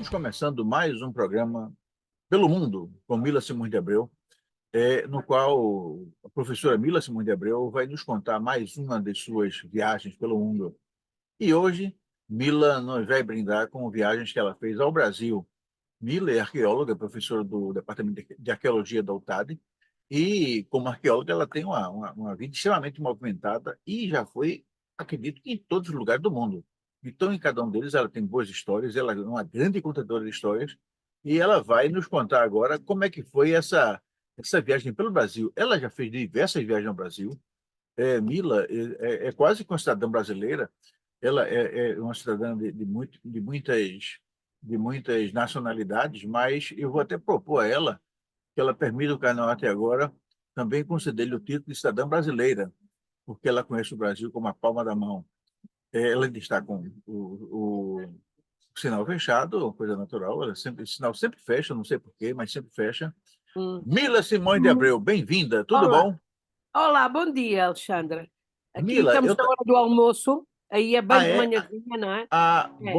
Estamos começando mais um programa Pelo Mundo, com Mila Simões de Abreu, no qual a professora Mila Simões de Abreu vai nos contar mais uma das suas viagens pelo mundo. E hoje, Mila nos vai brindar com viagens que ela fez ao Brasil. Mila é arqueóloga, professora do Departamento de Arqueologia da UTAD, e como arqueóloga ela tem uma vida extremamente movimentada e já foi, acredito que em todos os lugares do mundo. Então, em cada um deles ela tem boas histórias, ela é uma grande contadora de histórias, e ela vai nos contar agora como é que foi essa viagem pelo Brasil. Ela já fez diversas viagens ao Brasil. Mila é quase que uma cidadã brasileira, ela é uma cidadã de muitas nacionalidades, mas eu vou até propor a ela que ela permita o canal até agora também conceder-lhe o título de cidadã brasileira, porque ela conhece o Brasil como a palma da mão. Ela está com o sinal fechado, coisa natural, o sinal sempre fecha, não sei porquê, mas sempre fecha. Hum. Mila Simões de Abreu, bem-vinda, tudo Olá. bom? Olá, bom dia, Alexandra. Aqui Mila, estamos na hora do almoço, aí é bem de é? manhãzinha, não é? É,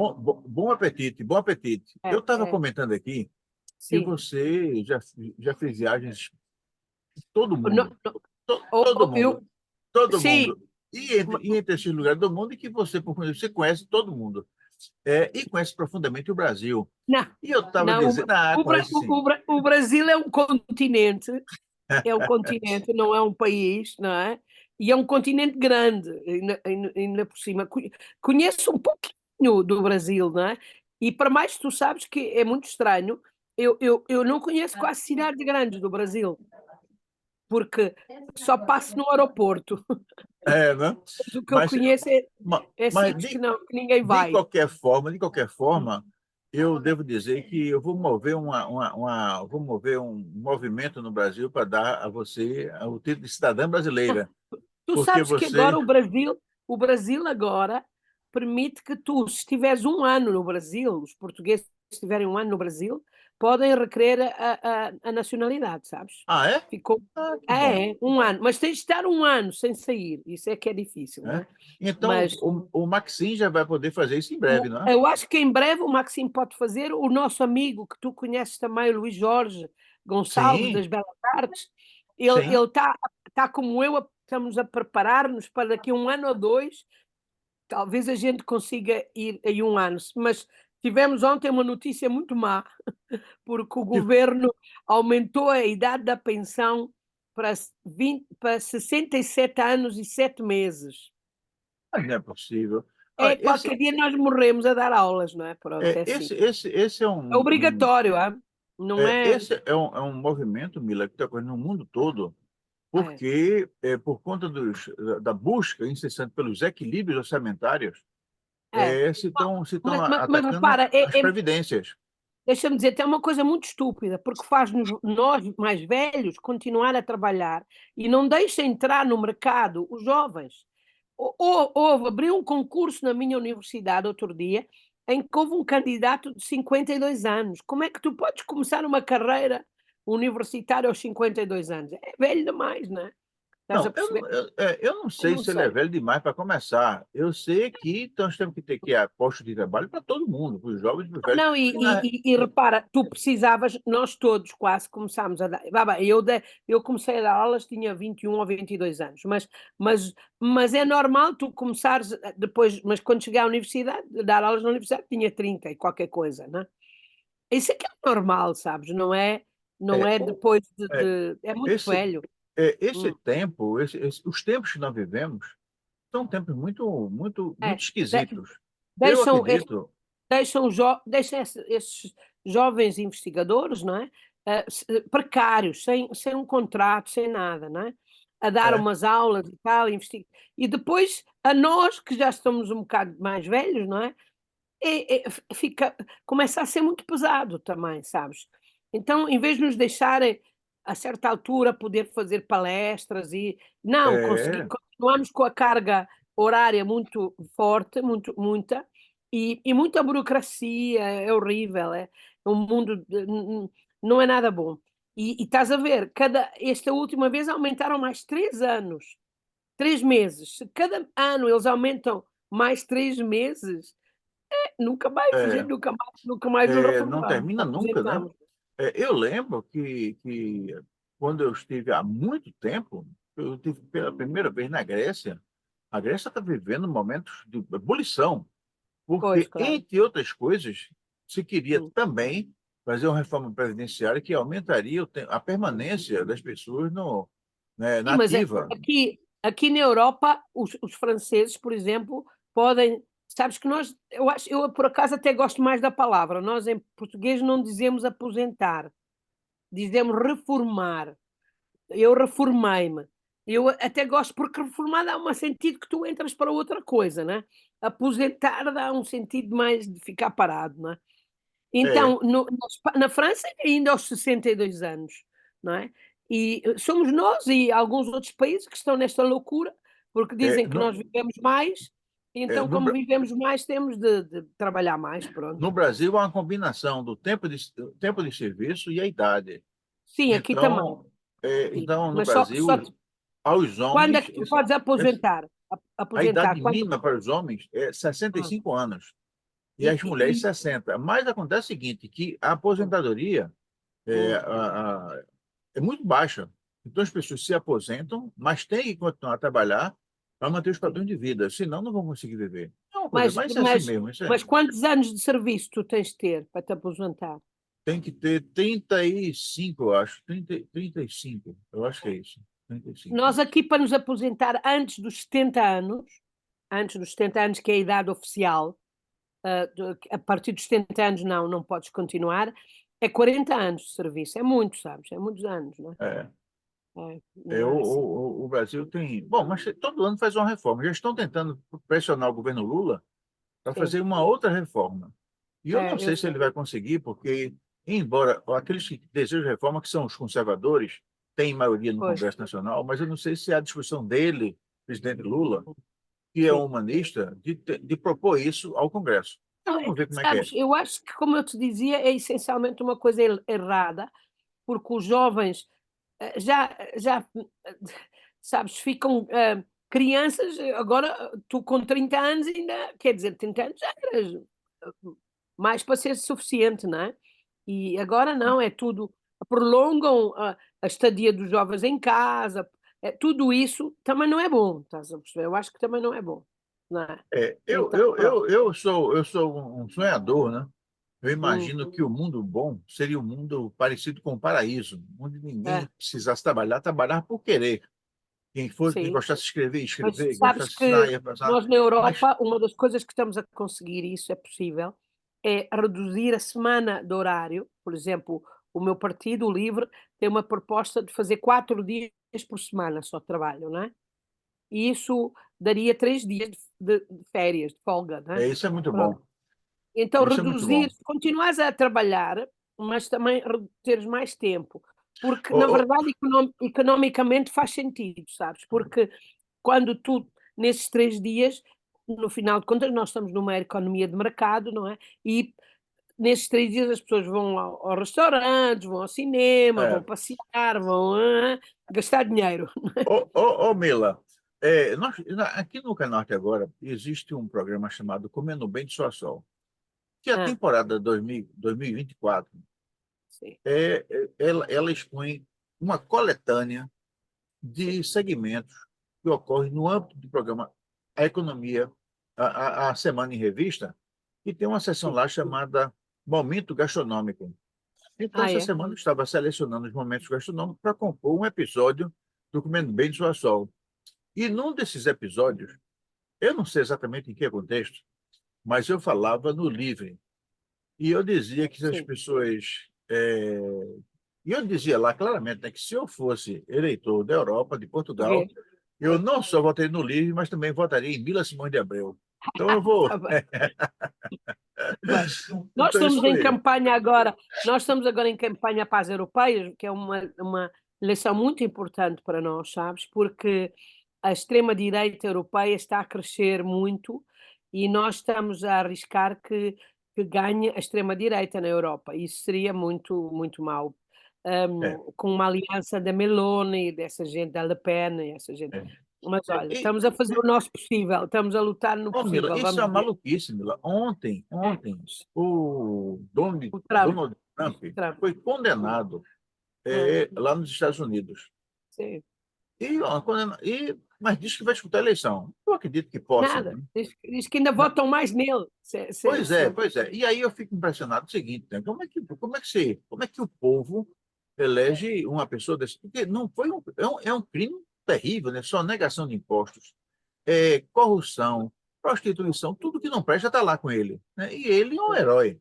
Bom apetite, bom apetite. Eu estava é, comentando aqui que sim. você já fez viagens todo No- mundo, no- todo mundo, todo sim, mundo. E entre esses lugares do mundo, e que você conhece todo mundo. E conhece profundamente o Brasil. não, E eu estava não, dizendo, conhece sim. o Brasil é um continente, não é um país, não é? E é um continente grande, ainda por cima. Conheço um pouquinho do Brasil, não é? E para mais, tu sabes que é muito estranho, eu não conheço quase cidades grandes do Brasil, porque só passo no aeroporto. Né? Mas o que eu Mas, conheço é mas sítios que ninguém vai. de qualquer forma, eu devo dizer que eu vou mover vou mover um movimento no Brasil para dar a você o título de cidadã brasileira, Tu porque sabes que agora você. o Brasil agora permite que tu, se estiveres um ano no Brasil, os portugueses que estiverem um ano no Brasil, podem requerer a nacionalidade, sabes? Ah, é? Ficou, Que bom. um ano, mas tens de estar um ano sem sair, isso é que é difícil, não Né? é? Então, Mas o Maxim já vai poder fazer isso em breve, não é? eu acho que em breve o Maxime pode fazer, o nosso amigo que tu conheces também, o Luís Jorge Gonçalves, Sim, das Belas Artes, ele sim. está como eu, estamos a preparar-nos para daqui a um ano ou dois. Talvez a gente consiga ir em um ano, mas tivemos ontem uma notícia muito má, porque o Que- governo aumentou a idade da pensão para 67 anos e 7 meses. Não é possível. Olha, Qualquer dia nós morremos a dar aulas, não é? Pronto, é assim. esse é É obrigatório, não é? esse é um movimento, Mila, que está ocorrendo no mundo todo, É, porque por conta da busca incessante pelos equilíbrios orçamentários, é. se estão Mas atacando repara, as previdências. deixa-me dizer, tem uma coisa muito estúpida, porque faz-nos, nós mais velhos, continuar a trabalhar e não deixa entrar no mercado os jovens. Abriu um concurso na minha universidade outro dia, em que houve um candidato de 52 anos. Como é que tu podes começar uma carreira universitária aos 52 anos? É velho demais, não é? Estás a Não, perceber? eu não Eu sei não se ele é sei. velho demais para começar. Eu sei que nós temos que ter postos de trabalho para todo mundo, para os jovens e para os velhos. Não, e repara, tu precisavas, nós todos quase começámos a dar. Bem, eu comecei a dar aulas, tinha 21 ou 22 anos, mas, mas é normal tu começares depois, mas quando cheguei à universidade, dar aulas na universidade, tinha 30 e qualquer coisa, não é? Isso é que é normal, sabes? Não É, é depois é, é muito esse, velho. esse Hum, tempo, os tempos que nós vivemos, são tempos muito é. esquisitos. Eu Deixam, acredito. deixam esses jovens investigadores, não é? Precários, sem um contrato, sem nada, não é? A dar É, umas aulas e tal, e depois a nós que já estamos um bocado mais velhos, não é? Começa a ser muito pesado também, sabes? Então, em vez de nos deixarem a certa altura poder fazer palestras e não é, continuamos com a carga horária muito forte, muita, e muita burocracia, é horrível, é um mundo não é nada bom. E estás a ver, esta última vez aumentaram mais 3 anos, 3 meses. Se cada ano eles aumentam mais 3 meses, nunca mais, a gente É, nunca mais nos não reformamos, termina nunca, né? aposentamos. Eu lembro que quando eu estive há muito tempo, eu estive pela primeira vez na Grécia. A Grécia está vivendo momentos de ebulição, Pois, porque, claro. entre outras coisas, se queria Hum. também fazer uma reforma previdenciária que aumentaria a permanência das pessoas né, Sim, na mas ativa. aqui na Europa, os franceses, por exemplo, podem. Sabes que eu por acaso até gosto mais da palavra. Nós em português não dizemos aposentar, dizemos reformar. Eu reformei-me. Eu até gosto, porque reformar dá um sentido que tu entras para outra coisa, né? Aposentar dá um sentido mais de ficar parado, não é? É, Então, na França, ainda aos 62 anos, não é? E somos nós e alguns outros países que estão nesta loucura, porque é, dizem que nós vivemos mais, é, então, no, como Bra- vivemos mais, temos de trabalhar mais, pronto. no Brasil, há uma combinação do tempo de serviço e a idade. Sim, aqui também, Então, sim. no Mas só Brasil, aos quando é homens, que tu podes aposentar? a Aposentar, idade quando? mínima para os homens é Ah, 65 anos e e, as mulheres e, 60. Mas acontece o seguinte, que a aposentadoria é, hum, a- a- é muito baixa. Então as pessoas se aposentam, mas têm que continuar a trabalhar para manter os sim. padrões de vida, senão não vão conseguir viver. É uma coisa, Mas, mas é assim mas, mesmo. Isso mas quantos anos de serviço tu tens de ter para te aposentar? tem que ter 35, eu acho. 35, eu acho que é isso. 35. Nós aqui, para nos aposentar antes dos 70 anos, que é a idade oficial, a partir dos 70 anos não podes continuar, é 40 anos de serviço. É muito, sabes? É muitos anos, não é? É. Não é assim. O Brasil tem. Bom, mas todo ano faz uma reforma. Já estão tentando pressionar o governo Lula para Sim, fazer uma outra reforma. E eu não eu sei se sei. ele vai conseguir, porque, embora aqueles que desejam reforma, que são os conservadores, têm maioria no Pois, Congresso Nacional, mas eu não sei se há discussão dele, presidente Lula, que é um sim. humanista, de propor isso ao Congresso. Então, Não, vamos ver como é que é. sabes, eu acho que, como eu te dizia, é essencialmente uma coisa errada, porque os jovens já sabes, ficam crianças, agora tu com 30 anos ainda, quer dizer, 30 anos já eras mais para ser suficiente, não é? E agora não, é tudo, prolongam a estadia dos jovens em casa, tudo isso também não é bom, estás a perceber? Eu acho que também não é bom, não é? Então, pronto. Eu sou um sonhador, né? Eu Hum, imagino que o mundo bom seria um mundo parecido com o paraíso, onde ninguém é, precisasse trabalhar por querer. Quem sim. gostasse de escrever, Mas escrever, sabes gostasse de ensinar, que ia passar. nós na Mas Europa, uma das coisas que estamos a conseguir, e isso é possível, é reduzir a semana de horário. Por exemplo, o meu partido, o LIVRE, tem uma proposta de fazer 4 dias por semana só de trabalho, não é? E isso daria 3 dias de férias, de folga, não é? isso é muito Pronto. bom. Então Isso é muito reduzir, bom. continuares a trabalhar, mas também teres mais tempo, porque Ô, na ô, verdade economicamente faz sentido, sabes? Porque quando tu, nesses 3 dias, no final de contas, nós estamos numa economia de mercado, não é? E nesses 3 dias as pessoas vão aos restaurantes, vão ao cinema, vão é, passear, vão gastar dinheiro. Mila, aqui no Canorte agora existe um programa chamado Comendo Bem de Sol a Sol, que a Ah, temporada 2024 sim, ela expõe uma coletânea sim, de segmentos que ocorrem no âmbito do programa A Economia, a Semana em Revista, e tem uma sessão sim. lá chamada Momento Gastronômico. Então, Ah, essa é? semana eu estava selecionando os momentos gastronômicos para compor um episódio do Comendo Bem de Sua Sol. E num desses episódios, eu não sei exatamente em que contexto, mas eu falava no livre. E eu dizia que as Sim. pessoas. E eu dizia lá claramente, né, que se eu fosse eleitor da Europa, de Portugal, Ok. eu não só votaria no livre, mas também votaria em Mila Simões de Abreu. Então eu vou. Tá bem. Bem, Então isso aí. nós estamos agora em campanha para as europeias, que é uma eleição muito importante para nós, sabes? Porque a extrema-direita europeia está a crescer muito e nós estamos a arriscar que ganhe a extrema-direita na Europa. Isso seria muito, muito mau. É, Com uma aliança da Meloni, dessa gente, da Le Pen, essa gente. é. Mas olha, E, estamos a fazer o nosso possível, estamos a lutar no oh, Mila, possível, isso é vamos uma ver. maluquice, Mila. Ontem, É, o o Trump, Donald Trump Trump. foi condenado lá nos Estados Unidos. Sim. Mas diz que vai disputar a eleição. Eu acredito que possa, Nada. né? Diz que ainda votam mais nele. Pois é, pois é. E aí eu fico impressionado com o seguinte, né? Como é que o povo elege uma pessoa desse? Porque não foi é um crime terrível, né? Só negação de impostos, corrupção, prostituição, tudo que não presta está lá com ele, né? E ele é um herói.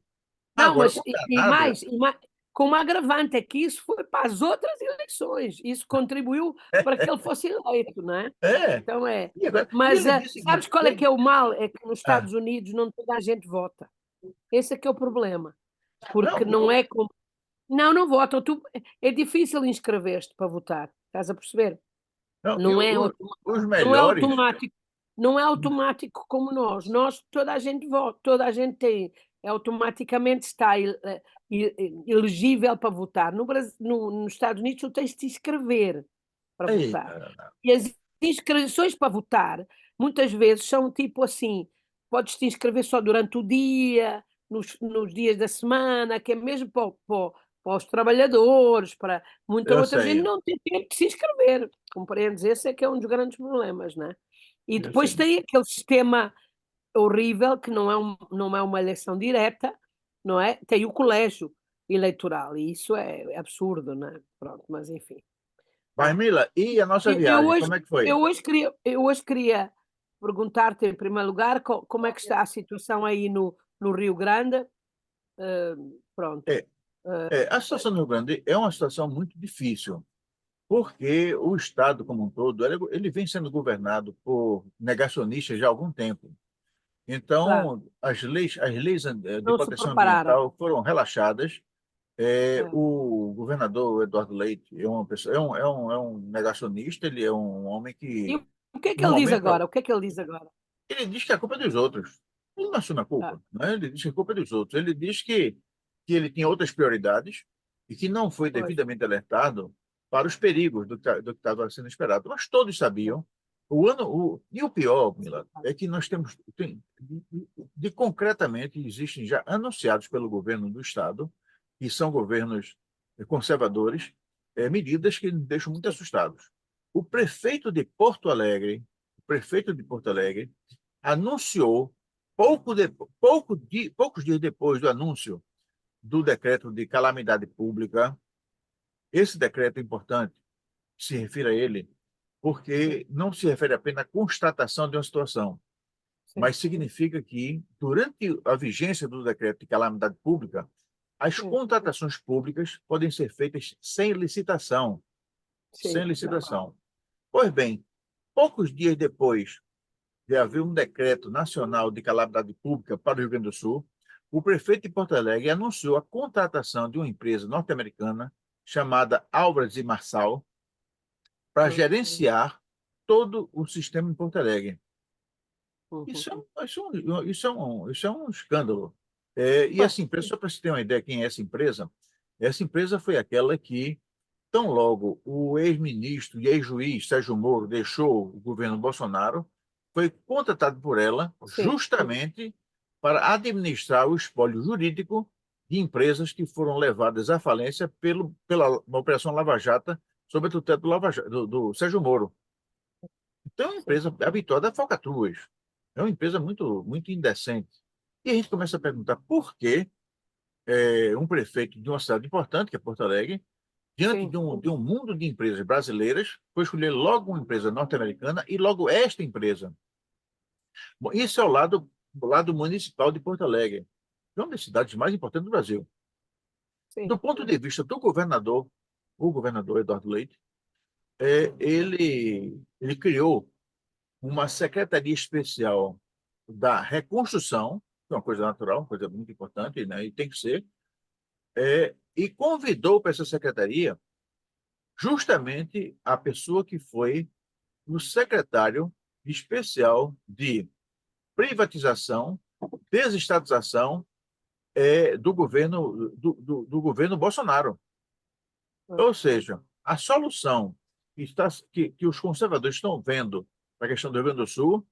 Não, Agora, mas condenado, com uma agravante é que isso foi para as outras eleições. Isso contribuiu para que ele fosse eleito, não é? é. Então é. E Mas ele disse o sabes seguinte, qual é que é o mal? É que nos ah, Estados Unidos não toda a gente vota. Esse é que é o problema. Porque não, não é como. Não, não votam. É difícil inscrever-te para votar. Estás a perceber? não, Não é, os não é melhores, automático. Não é automático como nós. Nós, toda a gente vota, toda a gente tem, automaticamente está elegível para votar. No Brasil, nos Estados Unidos, tu tens de te inscrever para votar. eita, E as inscrições para votar, muitas vezes, são tipo assim: podes te inscrever só durante o dia, nos dias da semana, que é mesmo para os trabalhadores, para muita eu outra gente sei, não tem tempo de se inscrever. Compreendes? Esse é que é um dos grandes problemas, não é? E eu depois sei. tem aquele sistema horrível que não é uma eleição direta, não é? Tem o colégio eleitoral e isso é absurdo, não é? Pronto, mas enfim. Mas, Mila, e a nossa Eu viagem, hoje como é que foi? eu hoje queria perguntar-te, em primeiro lugar, como é que está a situação aí no Rio Grande? Pronto. É, a situação do Rio Grande é uma situação muito difícil, porque o Estado como um todo, ele vem sendo governado por negacionistas já há algum tempo. Claro, Então, as leis de não se proteção prepararam. ambiental foram relaxadas. É. O governador Eduardo Leite é uma pessoa, é um negacionista, ele é um homem E que, o que é que no ele diz momento, agora? O que é que ele diz agora? ele diz que a culpa é dos outros. Ele não assume a Ah, culpa, né? Ele diz que a culpa é dos outros. Ele diz que ele tinha outras prioridades e que não foi pois. devidamente alertado para os perigos do que estava sendo esperado. Mas todos sabiam. E o pior, Mila, é que nós concretamente, existem já anunciados pelo governo do Estado, que são governos conservadores, medidas que nos deixam muito assustados. O prefeito de Porto Alegre, o prefeito de Porto Alegre, anunciou, poucos dias depois do anúncio do decreto de calamidade pública, esse decreto é importante, se refere a ele, porque não se refere apenas à constatação de uma situação, Sim, mas significa que, durante a vigência do decreto de calamidade pública, as sim, contratações públicas podem ser feitas sem licitação. Sem sim. licitação. Pois bem, poucos dias depois de haver um decreto nacional de calamidade pública para o Rio Grande do Sul, o prefeito de Porto Alegre anunciou a contratação de uma empresa norte-americana chamada Álvares e Marçal para Uhum, gerenciar todo o sistema em Porto Alegre. uhum. Isso é um escândalo. E Pois, essa empresa, só para você ter uma ideia quem é essa empresa foi aquela que, tão logo o ex-ministro e ex-juiz Sérgio Moro deixou o governo Bolsonaro, foi contratado por ela sim, justamente para administrar o espólio jurídico de empresas que foram levadas à falência pela Operação Lava Jato, sob a tutela do Sérgio Moro. Então, é uma sim, empresa habituada a falcatruas. É uma empresa muito indecente. E a gente começa a perguntar por que um prefeito de uma cidade importante, que é Porto Alegre, diante sim. de um mundo de empresas brasileiras, foi escolher logo uma empresa norte-americana e logo esta empresa. Bom, isso é o lado municipal de Porto Alegre, que é uma das cidades mais importantes do Brasil. Sim. Do ponto de vista do governador, o governador Eduardo Leite, ele criou uma secretaria especial da reconstrução, que é uma coisa natural, uma coisa muito importante, né? E tem que ser, e convidou para essa secretaria justamente a pessoa que foi o secretário especial de privatização, desestatização do governo Bolsonaro. Ou seja, a solução que os conservadores estão vendo na questão do Rio Grande do Sul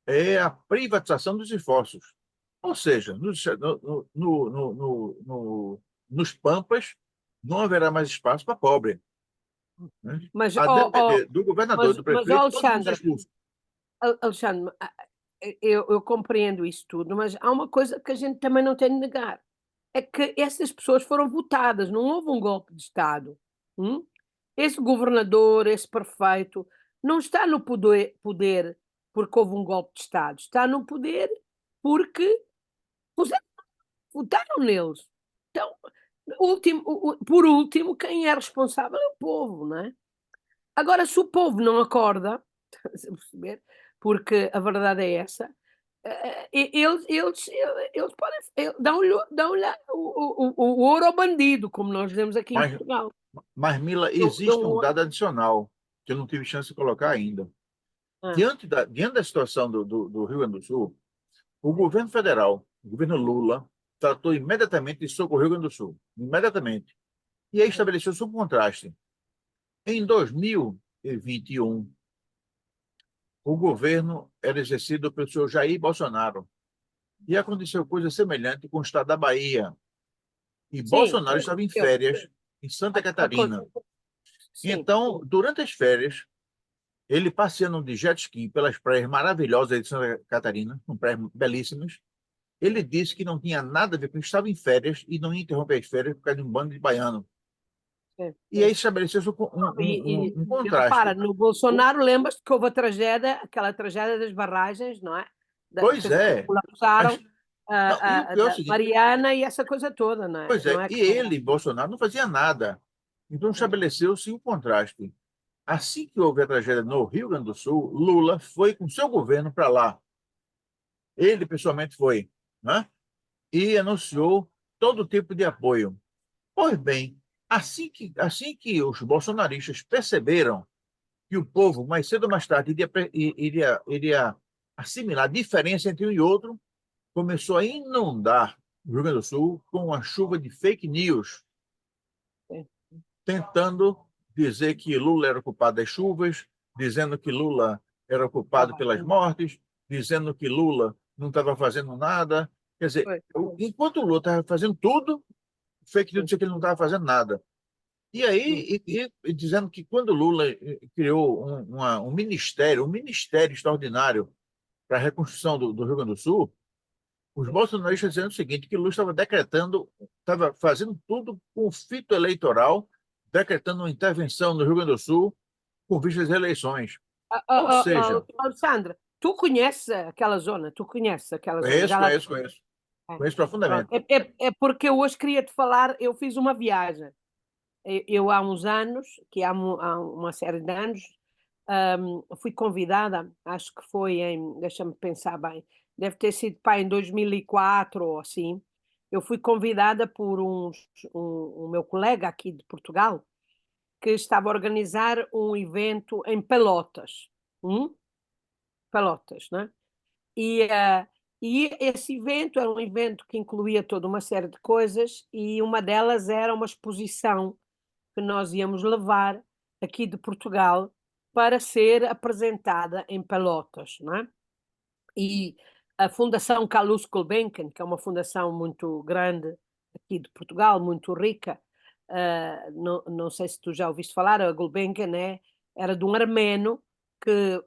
é a privatização dos esforços. Ou seja, nos Pampas não haverá mais espaço para pobre, né? Mas, A depender do governador e do ó, prefeito, todos vão ser Alexandre, expulsos. Alexandre, eu compreendo isso tudo, mas há uma coisa que a gente também não tem de negar, é que essas pessoas foram votadas, não houve um golpe de Estado. Hum? Esse governador, esse prefeito, não está no poder porque houve um golpe de Estado, está no poder porque puseram- votaram neles. Então, por último, quem é responsável é o povo, não é? Agora, se o povo não acorda, estás a perceber? Porque a verdade é essa, eles podem, dão-lhe o ouro ao bandido, como nós dizemos aqui em Mas, Portugal. mas, Mila, Dão existe um ouro. dado adicional que eu não tive chance de colocar ainda. Ah, Diante da situação do Rio Grande do Sul, o governo federal, o governo Lula, tratou imediatamente de socorrer o Rio Grande do Sul. Imediatamente. E aí estabeleceu-se um contraste. Em 2021, o governo era exercido pelo senhor Jair Bolsonaro. E aconteceu coisa semelhante com o estado da Bahia. E sim, Bolsonaro estava em eu, férias em Santa Catarina. sim, Então, durante as férias, ele passeando de jet ski pelas praias maravilhosas de Santa Catarina, com praias belíssimas, ele disse que não tinha nada a ver com isso, estava em férias e não ia interromper as férias por causa de um bando de baiano. sim. E aí estabeleceu-se um E repara, contraste. no Bolsonaro, lembras-te que houve a tragédia, aquela tragédia das barragens, não é? Pois Que é, colapsaram mas não, e o pior é o da seguinte, Mariana e essa coisa toda, não é? pois Não é, é e que ele, Bolsonaro, não fazia nada. Então estabeleceu-se um contraste. Assim que houve a tragédia no Rio Grande do Sul, Lula foi com seu governo para lá. Ele pessoalmente foi, né? E anunciou todo tipo de apoio. Pois bem, assim que os bolsonaristas perceberam que o povo, mais cedo ou mais tarde, iria assimilar a diferença entre um e outro, começou a inundar o Rio Grande do Sul com uma chuva de fake news, tentando dizer que Lula era culpado das chuvas, dizendo que Lula era culpado pelas mortes, dizendo que Lula não estava fazendo nada. Quer dizer, enquanto o Lula estava fazendo tudo, fake news dizia que ele não estava fazendo nada. E aí, e dizendo que quando Lula criou um ministério extraordinário para a reconstrução do Rio Grande do Sul, os bolsonaristas dizendo o seguinte, que Lula estava decretando, estava fazendo tudo com fito eleitoral, decretando uma intervenção no Rio Grande do Sul com vistas às eleições. Ou seja, Alexandra, tu conheces aquela zona? Tu conheces aquela zona? conheço, Já lá conheço, conheço. é. Conheço Pronto. profundamente. É porque eu hoje queria te falar, eu fiz uma viagem. Eu há uns anos, há uma série de anos, fui convidada, acho que foi deixa-me pensar bem, deve ter sido pá, em 2004 ou assim. Eu fui convidada por um meu colega aqui de Portugal, que estava a organizar um evento em Pelotas. Pelotas, né? E esse evento era um evento que incluía toda uma série de coisas e uma delas era uma exposição que nós íamos levar aqui de Portugal para ser apresentada em Pelotas, não é? E a Fundação Carlos Gulbenkian, que é uma fundação muito grande aqui de Portugal, muito rica, não sei se tu já ouviste falar, a Gulbenkian era de um armeno que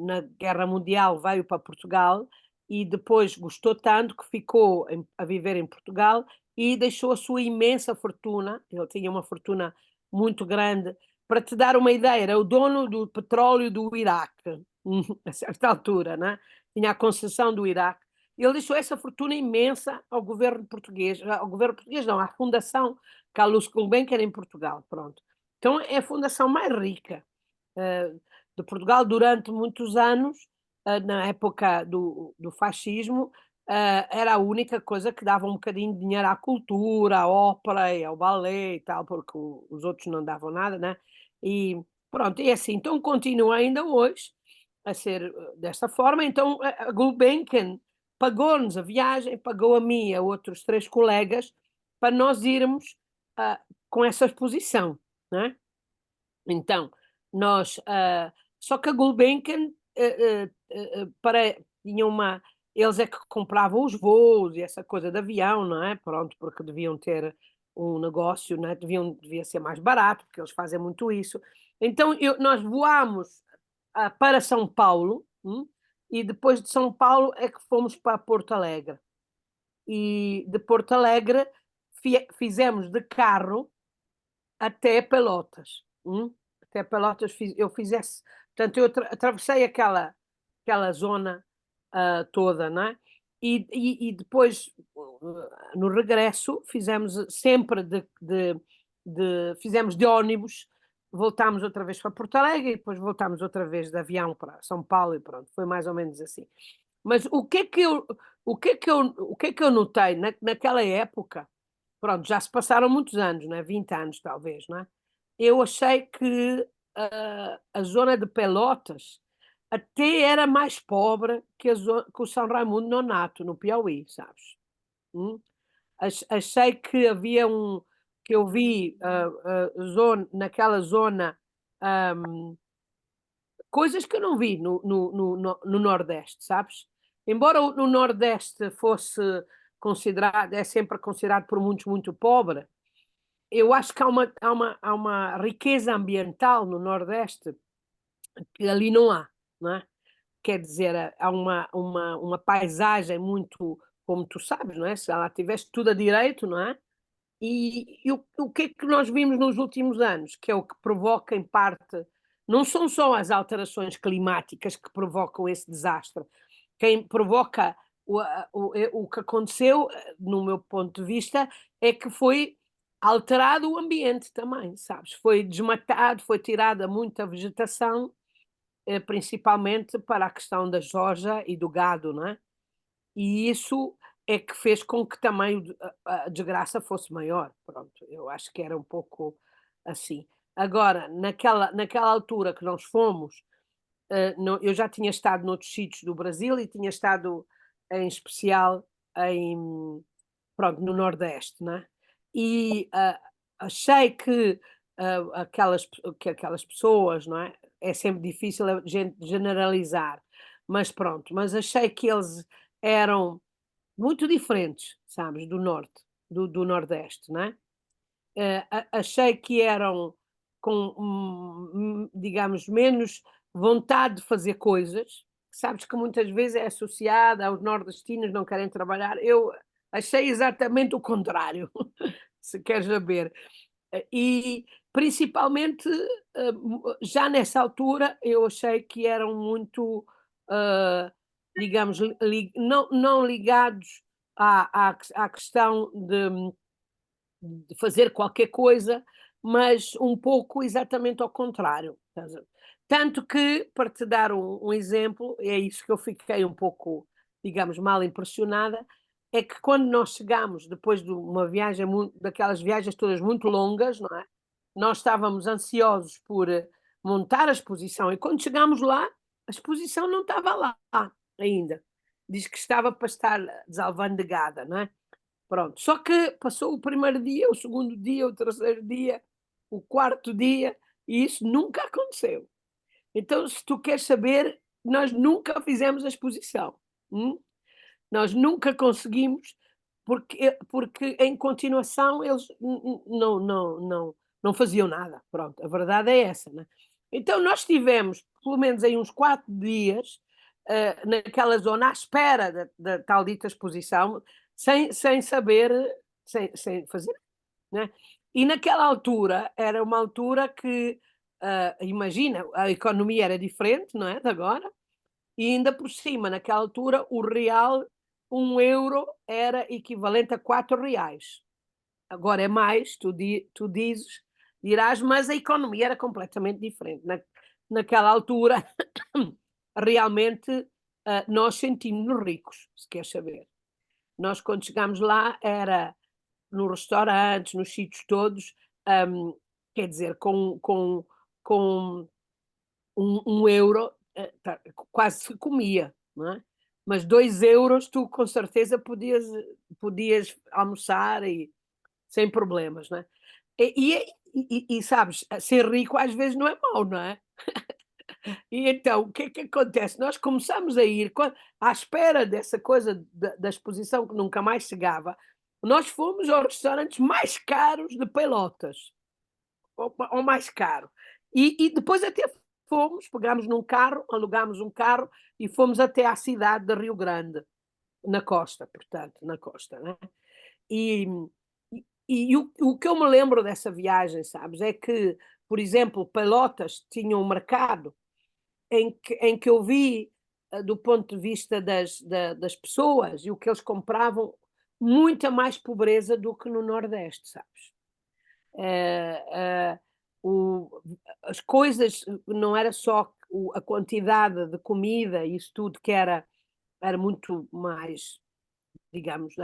na Guerra Mundial veio para Portugal e depois gostou tanto que ficou a viver em Portugal e deixou a sua imensa fortuna, ele tinha uma fortuna muito grande, para te dar uma ideia, era o dono do petróleo do Iraque, a certa altura, né? Tinha a concessão do Iraque. Ele deixou essa fortuna imensa ao governo português não, à Fundação Carlos Gulbenkian em Portugal, pronto. Então é a fundação mais rica de Portugal durante muitos anos, na época do fascismo, era a única coisa que dava um bocadinho de dinheiro à cultura, à ópera e ao balé e tal, porque os outros não davam nada, né? E pronto, é assim. Então continua ainda hoje a ser desta forma. Então a Gulbenkian pagou-nos a viagem, pagou a mim e a outros três colegas para nós irmos com essa exposição, né? Então, Só que a Gulbenkian tinha eles é que compravam os voos e essa coisa de avião, não é? Pronto, porque deviam ter um negócio, não é? Devia ser mais barato, porque eles fazem muito isso. Então nós voámos para São Paulo, e depois de São Paulo é que fomos para Porto Alegre. E de Porto Alegre fizemos de carro até Pelotas. Até Pelotas eu fizesse. Portanto, eu atravessei aquela zona toda, não é? E depois, no regresso, fizemos sempre fizemos de ônibus, voltámos outra vez para Porto Alegre e depois voltámos outra vez de avião para São Paulo e pronto, foi mais ou menos assim. Mas o que é que eu notei naquela época? Pronto, já se passaram muitos anos, não é? 20 anos talvez, não é? Eu achei que a zona de Pelotas até era mais pobre que que o São Raimundo Nonato, no Piauí, sabes? Achei que havia que eu vi naquela zona, coisas que eu não vi no Nordeste, sabes? Embora no Nordeste fosse considerado, é sempre considerado por muitos muito pobre, eu acho que há uma riqueza ambiental no Nordeste que ali não há, não é? Quer dizer, há uma paisagem muito, como tu sabes, não é? Se lá tivesse tudo a direito, não é? E o que é que nós vimos nos últimos anos, que é o que provoca, em parte, não são só as alterações climáticas que provocam esse desastre. Quem provoca o que aconteceu, no meu ponto de vista, é que foi alterado o ambiente também, sabes? Foi desmatado, foi tirada muita vegetação, principalmente para a questão da soja e do gado, não é? E isso é que fez com que também a desgraça fosse maior. Pronto, eu acho que era um pouco assim. Agora, naquela altura que nós fomos, eu já tinha estado noutros sítios do Brasil e tinha estado em especial pronto, no Nordeste, né? E achei que, aquelas pessoas, não é? É sempre difícil a gente generalizar, mas pronto, mas achei que eles eram muito diferentes, sabes, do norte, do nordeste, não é? Achei que eram com, digamos, menos vontade de fazer coisas. Sabes que muitas vezes é associada aos nordestinos não querem trabalhar. Eu achei exatamente o contrário, se queres saber. E principalmente, já nessa altura, eu achei que eram muito, ah, digamos, não ligados à questão de fazer qualquer coisa, mas um pouco exatamente ao contrário. Tanto que, para te dar um exemplo, é isso que eu fiquei um pouco, digamos, mal impressionada, é que quando nós chegamos, depois de uma viagem, daquelas viagens todas muito longas, não é? Nós estávamos ansiosos por montar a exposição e quando chegámos lá, a exposição não estava lá ainda. Diz que estava para estar desalvanegada, não é? Pronto, só que passou o primeiro dia, o segundo dia, o terceiro dia, o quarto dia, e isso nunca aconteceu. Então, se tu queres saber, nós nunca fizemos a exposição. Nós nunca conseguimos, porque em continuação eles não faziam nada. Pronto, a verdade é essa, né? Então, nós tivemos, pelo menos aí uns 4 dias, naquela zona, à espera da tal dita exposição, sem saber, sem fazer, né? E naquela altura, era uma altura que, imagina, a economia era diferente, não é, de agora, e ainda por cima, naquela altura, o real, 1 euro era equivalente a 4 reais. Agora é mais, tu dirás, mas a economia era completamente diferente. Naquela altura, realmente, nós sentimos-nos ricos, se queres saber. Nós, quando chegámos lá, era nos restaurantes, nos sítios todos, quer dizer, com 1 euro, quase se comia, não é? Mas 2 euros tu com certeza podias almoçar e sem problemas, não é? E sabes, ser rico às vezes não é mau, não é? E então, o que é que acontece? Nós começamos a ir, à espera dessa coisa da exposição que nunca mais chegava, nós fomos aos restaurantes mais caros de Pelotas, ao mais caro. E depois até fomos, pegámos num carro, alugámos um carro e fomos até à cidade de Rio Grande, na costa, portanto, na costa, né? E, e o que eu me lembro dessa viagem, sabes, é que, por exemplo, Pelotas tinha um mercado em que eu vi, do ponto de vista das pessoas e o que eles compravam, muita mais pobreza do que no Nordeste, sabes? Eh, eh, o- as coisas não era só a quantidade de comida, isso tudo que era muito mais, digamos,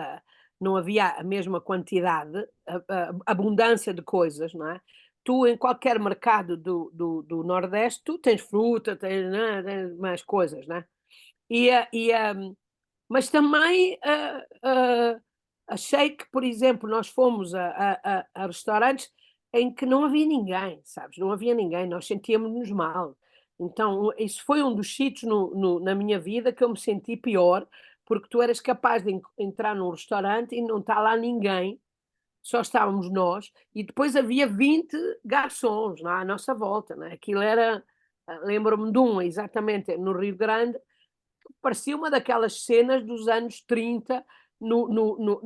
não havia a mesma quantidade, abundância de coisas, não é? Tu, em qualquer mercado do Nordeste, tu tens fruta, tens, né, tens mais coisas, né? Mas também achei que, por exemplo, nós fomos a restaurantes em que não havia ninguém, sabes? Não havia ninguém, nós sentíamos-nos mal. Então, isso foi um dos sítios na minha vida que eu me senti pior, porque tu eras capaz de entrar num restaurante e não está lá ninguém, só estávamos nós, e depois havia 20 garçons lá à nossa volta, né? Aquilo era, lembro-me de um, exatamente, no Rio Grande, parecia uma daquelas cenas dos anos 30, de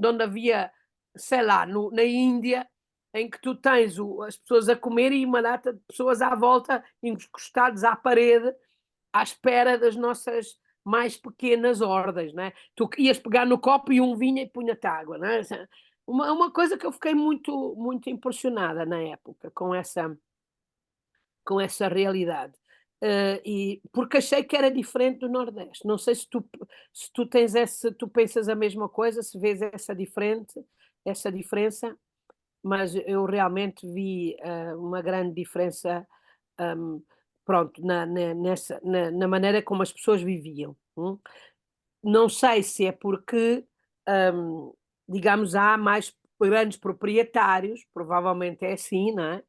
onde havia, sei lá, na Índia, em que tu tens as pessoas a comer e uma data de pessoas à volta, encostados à parede, à espera das nossas mais pequenas ordens, né? Tu ias pegar no copo e um vinha e punha-te água, né? Uma coisa que eu fiquei muito, muito impressionada na época com essa realidade. E porque achei que era diferente do Nordeste. Não sei se tu tens tu pensas a mesma coisa, se vês essa diferença, mas eu realmente vi uma grande diferença, hum, pronto, na maneira como as pessoas viviam. Não sei se é porque, hum, digamos, há mais grandes proprietários, provavelmente é assim, não é?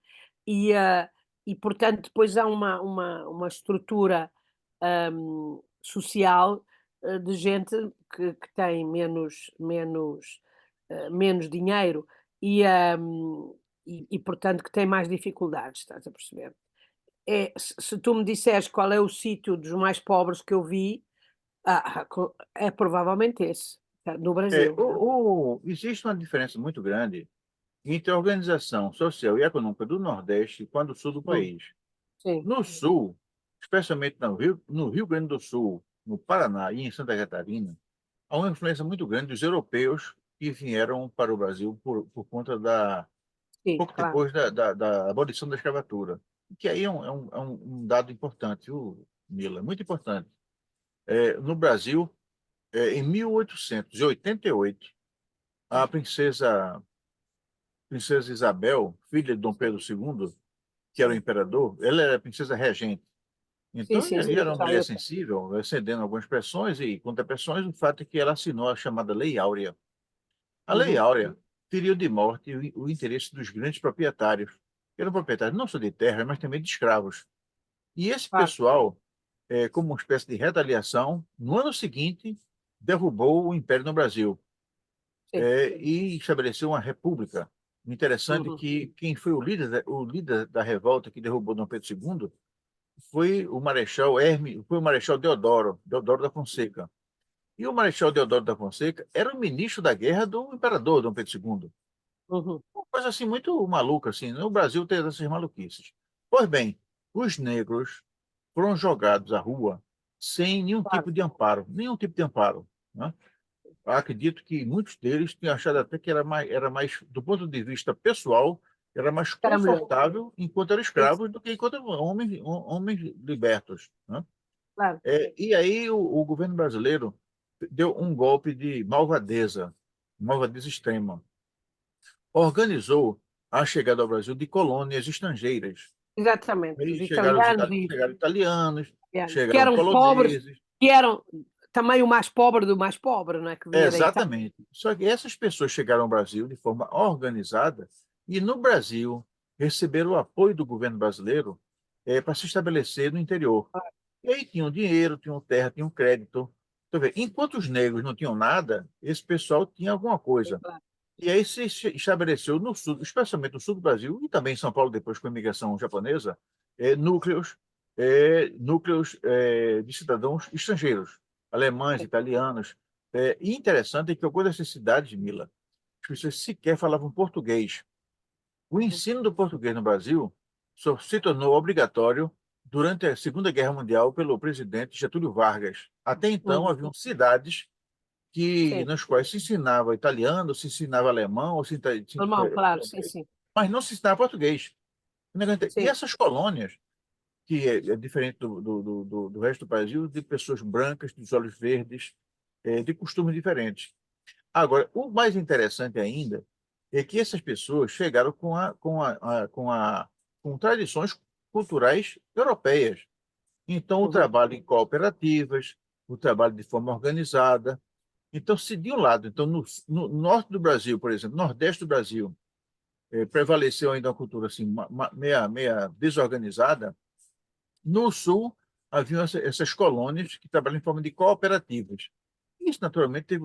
E, portanto, depois há uma estrutura, social, de gente que tem menos dinheiro e, portanto, que tem mais dificuldades, estás a perceber? Se tu me disseres qual é o sítio dos mais pobres que eu vi, é provavelmente esse, no Brasil, né? Existe uma diferença muito grande entre a organização social e econômica do Nordeste com a do sul do Hum, país. sim, No sul, especialmente no Rio Grande do Sul, no Paraná e em Santa Catarina, há uma influência muito grande dos europeus que vieram para o Brasil por conta sim, pouco claro. depois da abolição da escravatura. Que aí é um dado importante, viu, Mila? Muito importante. No Brasil, em 1888, a princesa Isabel, filha de Dom Sim, Pedro II, que era o sim. imperador, ela era a princesa regente. Sim, Então, sim, ela sim, era uma já mulher eu sei. sensível, cedendo algumas pressões e contrapressões, o fato é que ela assinou a chamada Lei Áurea. A Lei Uhum, Áurea feriu de morte o interesse dos grandes proprietários, que eram proprietários não só de terras, mas também de escravos. E esse claro, pessoal, como uma espécie de retaliação, no ano seguinte, derrubou o Império no Brasil, sim. e estabeleceu uma república. Interessante Uhum, que quem foi o líder da revolta que derrubou Dom Pedro II foi o Marechal Deodoro da Fonseca. E o Marechal Deodoro da Fonseca era o ministro da guerra do imperador Dom Pedro II. uhum, Uma coisa assim muito maluca, assim. No Brasil tem essas maluquices. Pois bem, os negros foram jogados à rua sem nenhum claro. tipo de amparo, nenhum tipo de amparo, né? Eu acredito que muitos deles tinham achado até que era mais, do ponto de vista pessoal, era mais Era melhor. confortável enquanto eram Sim, escravos do que enquanto eram homens libertos, né? claro. E aí o governo brasileiro deu um golpe de malvadeza extrema. Organizou a chegada ao Brasil de colônias estrangeiras. Exatamente. Os Aí chegaram, italianos e chegaram italianos, que chegaram eram pobres, poloneses. que eram também o mais pobre do mais pobre, não é? Que vinha da Itália. Exatamente. Só que essas pessoas chegaram ao Brasil de forma organizada, e no Brasil receberam o apoio do governo brasileiro para se estabelecer no interior. E aí tinham dinheiro, tinham terra, tinham crédito. Então, vê, enquanto os negros não tinham nada, esse pessoal tinha alguma coisa. E aí se estabeleceu no sul, especialmente no sul do Brasil, e também em São Paulo, depois com a imigração japonesa, núcleos de cidadãos estrangeiros, alemães, italianos. E interessante é que algumas dessas cidades, Mila, as pessoas sequer falavam português. O ensino do português no Brasil só se tornou obrigatório durante a Segunda Guerra Mundial pelo presidente Getúlio Vargas. Até então, haviam cidades Sim, nas quais se ensinava italiano, se ensinava alemão, alemão, claro, sim, sim, mas não se ensinava português. E sim. essas colônias, que é diferente do resto do Brasil, de pessoas brancas, de olhos verdes, de costumes diferentes. Agora, o mais interessante ainda é que essas pessoas chegaram com tradições culturais europeias. Então, o Uhum. trabalho em cooperativas, o trabalho de forma organizada. Então, se de um lado, então no norte do Brasil, por exemplo, nordeste do Brasil, prevaleceu ainda uma cultura assim, meia desorganizada, no sul haviam essas colônias que trabalham em forma de cooperativas. Isso, naturalmente,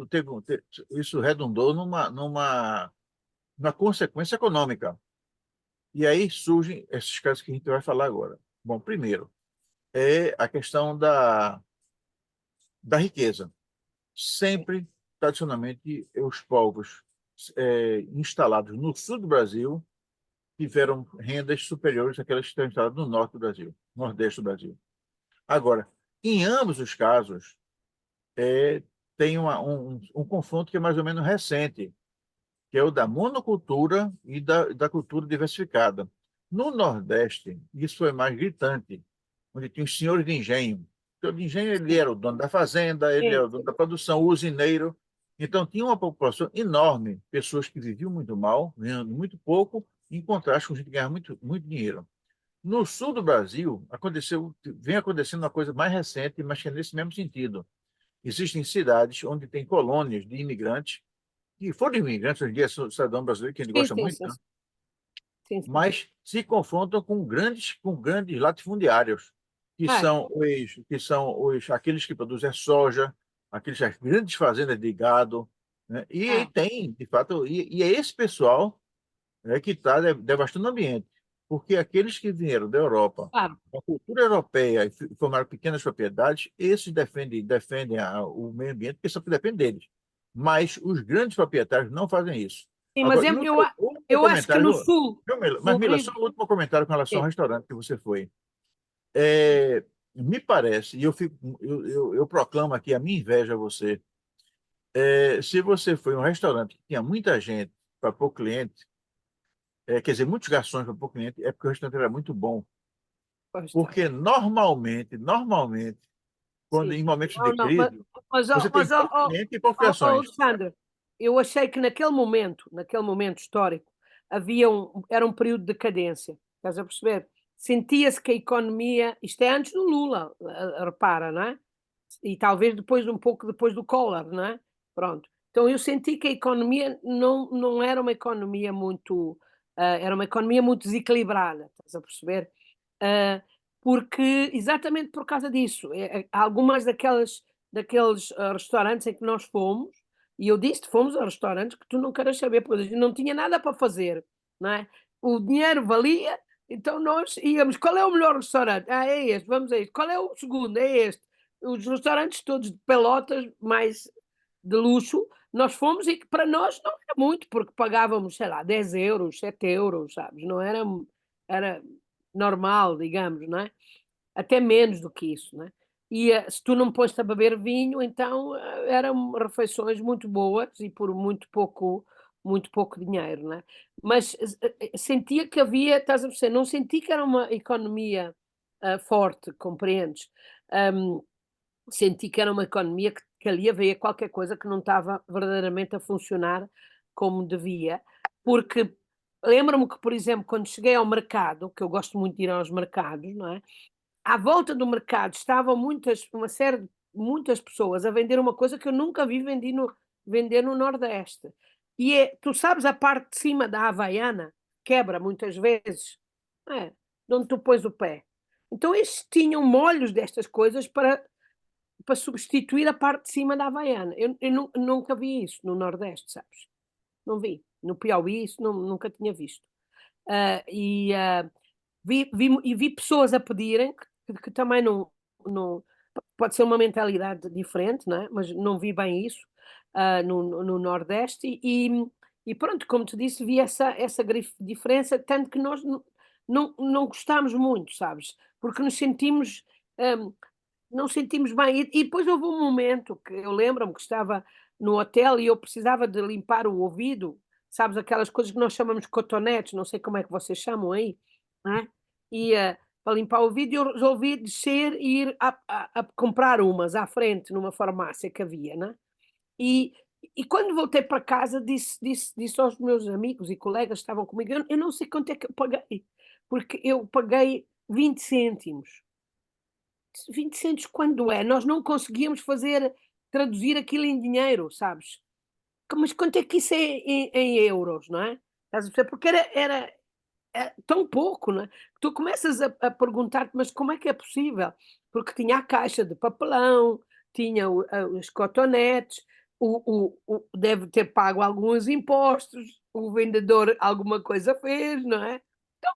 isso redundou numa consequência econômica. E aí surgem esses casos que a gente vai falar agora. Bom, primeiro, é a questão da riqueza. Sempre, tradicionalmente, os povos instalados no sul do Brasil tiveram rendas superiores àquelas que estão instaladas no norte do Brasil, nordeste do Brasil. Agora, em ambos os casos, tem um confronto que é mais ou menos recente, que é o da monocultura e da cultura diversificada. No Nordeste, isso foi mais gritante, onde tinha os senhores de engenho. O senhor de engenho ele Sim, era o dono da fazenda, ele sim, era o dono da produção, o usineiro. Então, tinha uma população enorme, pessoas que viviam muito mal, ganhando muito pouco, em contraste com gente que ganhava muito, muito dinheiro. No sul do Brasil, vem acontecendo uma coisa mais recente, mas que é nesse mesmo sentido. Existem cidades onde tem colônias de imigrantes, que foram imigrantes, hoje em dia são cidadão brasileiro, que a gente sim, gosta sim, muito, sim, né? sim, sim. Mas se confrontam com grandes latifundiários, É, aqueles que produzem soja, as grandes fazendas de gado, né? E aí é, tem, de fato, e é esse pessoal que está devastando o ambiente, porque aqueles que vieram da Europa, claro. da cultura europeia e formaram pequenas propriedades, esses defendem o meio ambiente, porque só que depende deles. Mas os grandes proprietários não fazem isso. Sim, mas Agora, e o último eu acho que no comentário, sul, Mas no Mila, só Rio, o último comentário com relação ao sim, restaurante que você foi. É, me parece, e eu proclamo aqui a minha inveja a você, se você foi em um restaurante que tinha muita gente para pouco cliente, quer dizer, muitos garçons para pouco cliente, é porque o restaurante era muito bom. pois está, Porque normalmente, quando sim. em momentos de Não, não, crise, ó, você tem pouco cliente e poucos garçons. Alexandre, eu achei que naquele momento histórico, era um período de decadência, estás a perceber? Sentia-se que a economia, isto é antes do Lula, repara, não é? E talvez depois, um pouco depois do Collor, não é? Pronto. Então eu senti que a economia não era uma economia muito, era uma economia muito desequilibrada, estás a perceber? Ah, porque exatamente por causa disso, algumas daqueles, restaurantes em que nós fomos, e eu disse fomos a restaurantes que tu não queres saber, porque a gente não tinha nada para fazer, não é? O dinheiro valia, então nós íamos: "Qual é o melhor restaurante?" "Ah, é este, vamos a este." "Qual é o segundo?" "É este." Os restaurantes todos de Pelotas, mais de luxo, nós fomos, e que para nós não era muito, porque pagávamos, sei lá, 10 euros, 7 euros, sabes? Não era, era normal, digamos, não é? Até menos do que isso, não é? E se tu não pões-te a beber vinho, então eram refeições muito boas e por muito pouco dinheiro, não é? Mas sentia que havia, estás a perceber? Não senti que era uma economia forte, compreendes? Hum, Senti que era uma economia que ali havia qualquer coisa que não estava verdadeiramente a funcionar como devia, porque lembro-me que, por exemplo, quando cheguei ao mercado, que eu gosto muito de ir aos mercados, não é? À volta do mercado estavam muitas pessoas a vender uma coisa que eu nunca vi vender no Nordeste. E tu sabes a parte de cima da Havaiana? quebra muitas vezes, é, de onde tu pões o pé. Então eles tinham molhos destas coisas para substituir a parte de cima da Havaiana. Eu nunca vi isso no Nordeste, sabes? Não vi. No Piauí isso nunca tinha visto. Vi pessoas a pedirem que também não pode ser uma mentalidade diferente, não é? Mas não vi bem isso, no Nordeste e pronto, como te disse, vi essa diferença, tanto que nós não gostámos muito, sabes? Porque nos sentimos, hã, não sentimos bem. E depois houve um momento que eu lembro-me que estava no hotel e eu precisava de limpar o ouvido, sabes, aquelas coisas que nós chamamos de cotonetes, não sei como é que vocês chamam aí, não é? E, para limpar o ouvido eu resolvi descer e ir a comprar umas à frente numa farmácia que havia, né, e e quando voltei para casa disse aos meus amigos e colegas que estavam comigo: "Eu não sei quanto é que eu paguei", porque eu paguei 20 cêntimos. 20 centos quando é? Nós não conseguíamos traduzir aquilo em dinheiro, sabes? Mas quanto é que isso é em euros, não é? Estás a perceber? Porque era tão pouco, não é? Tu começas a perguntar-te: "Mas como é que é possível?" Porque tinha a caixa de papelão, tinha os cotonetes, deve ter pago alguns impostos, o vendedor alguma coisa fez, não é? Então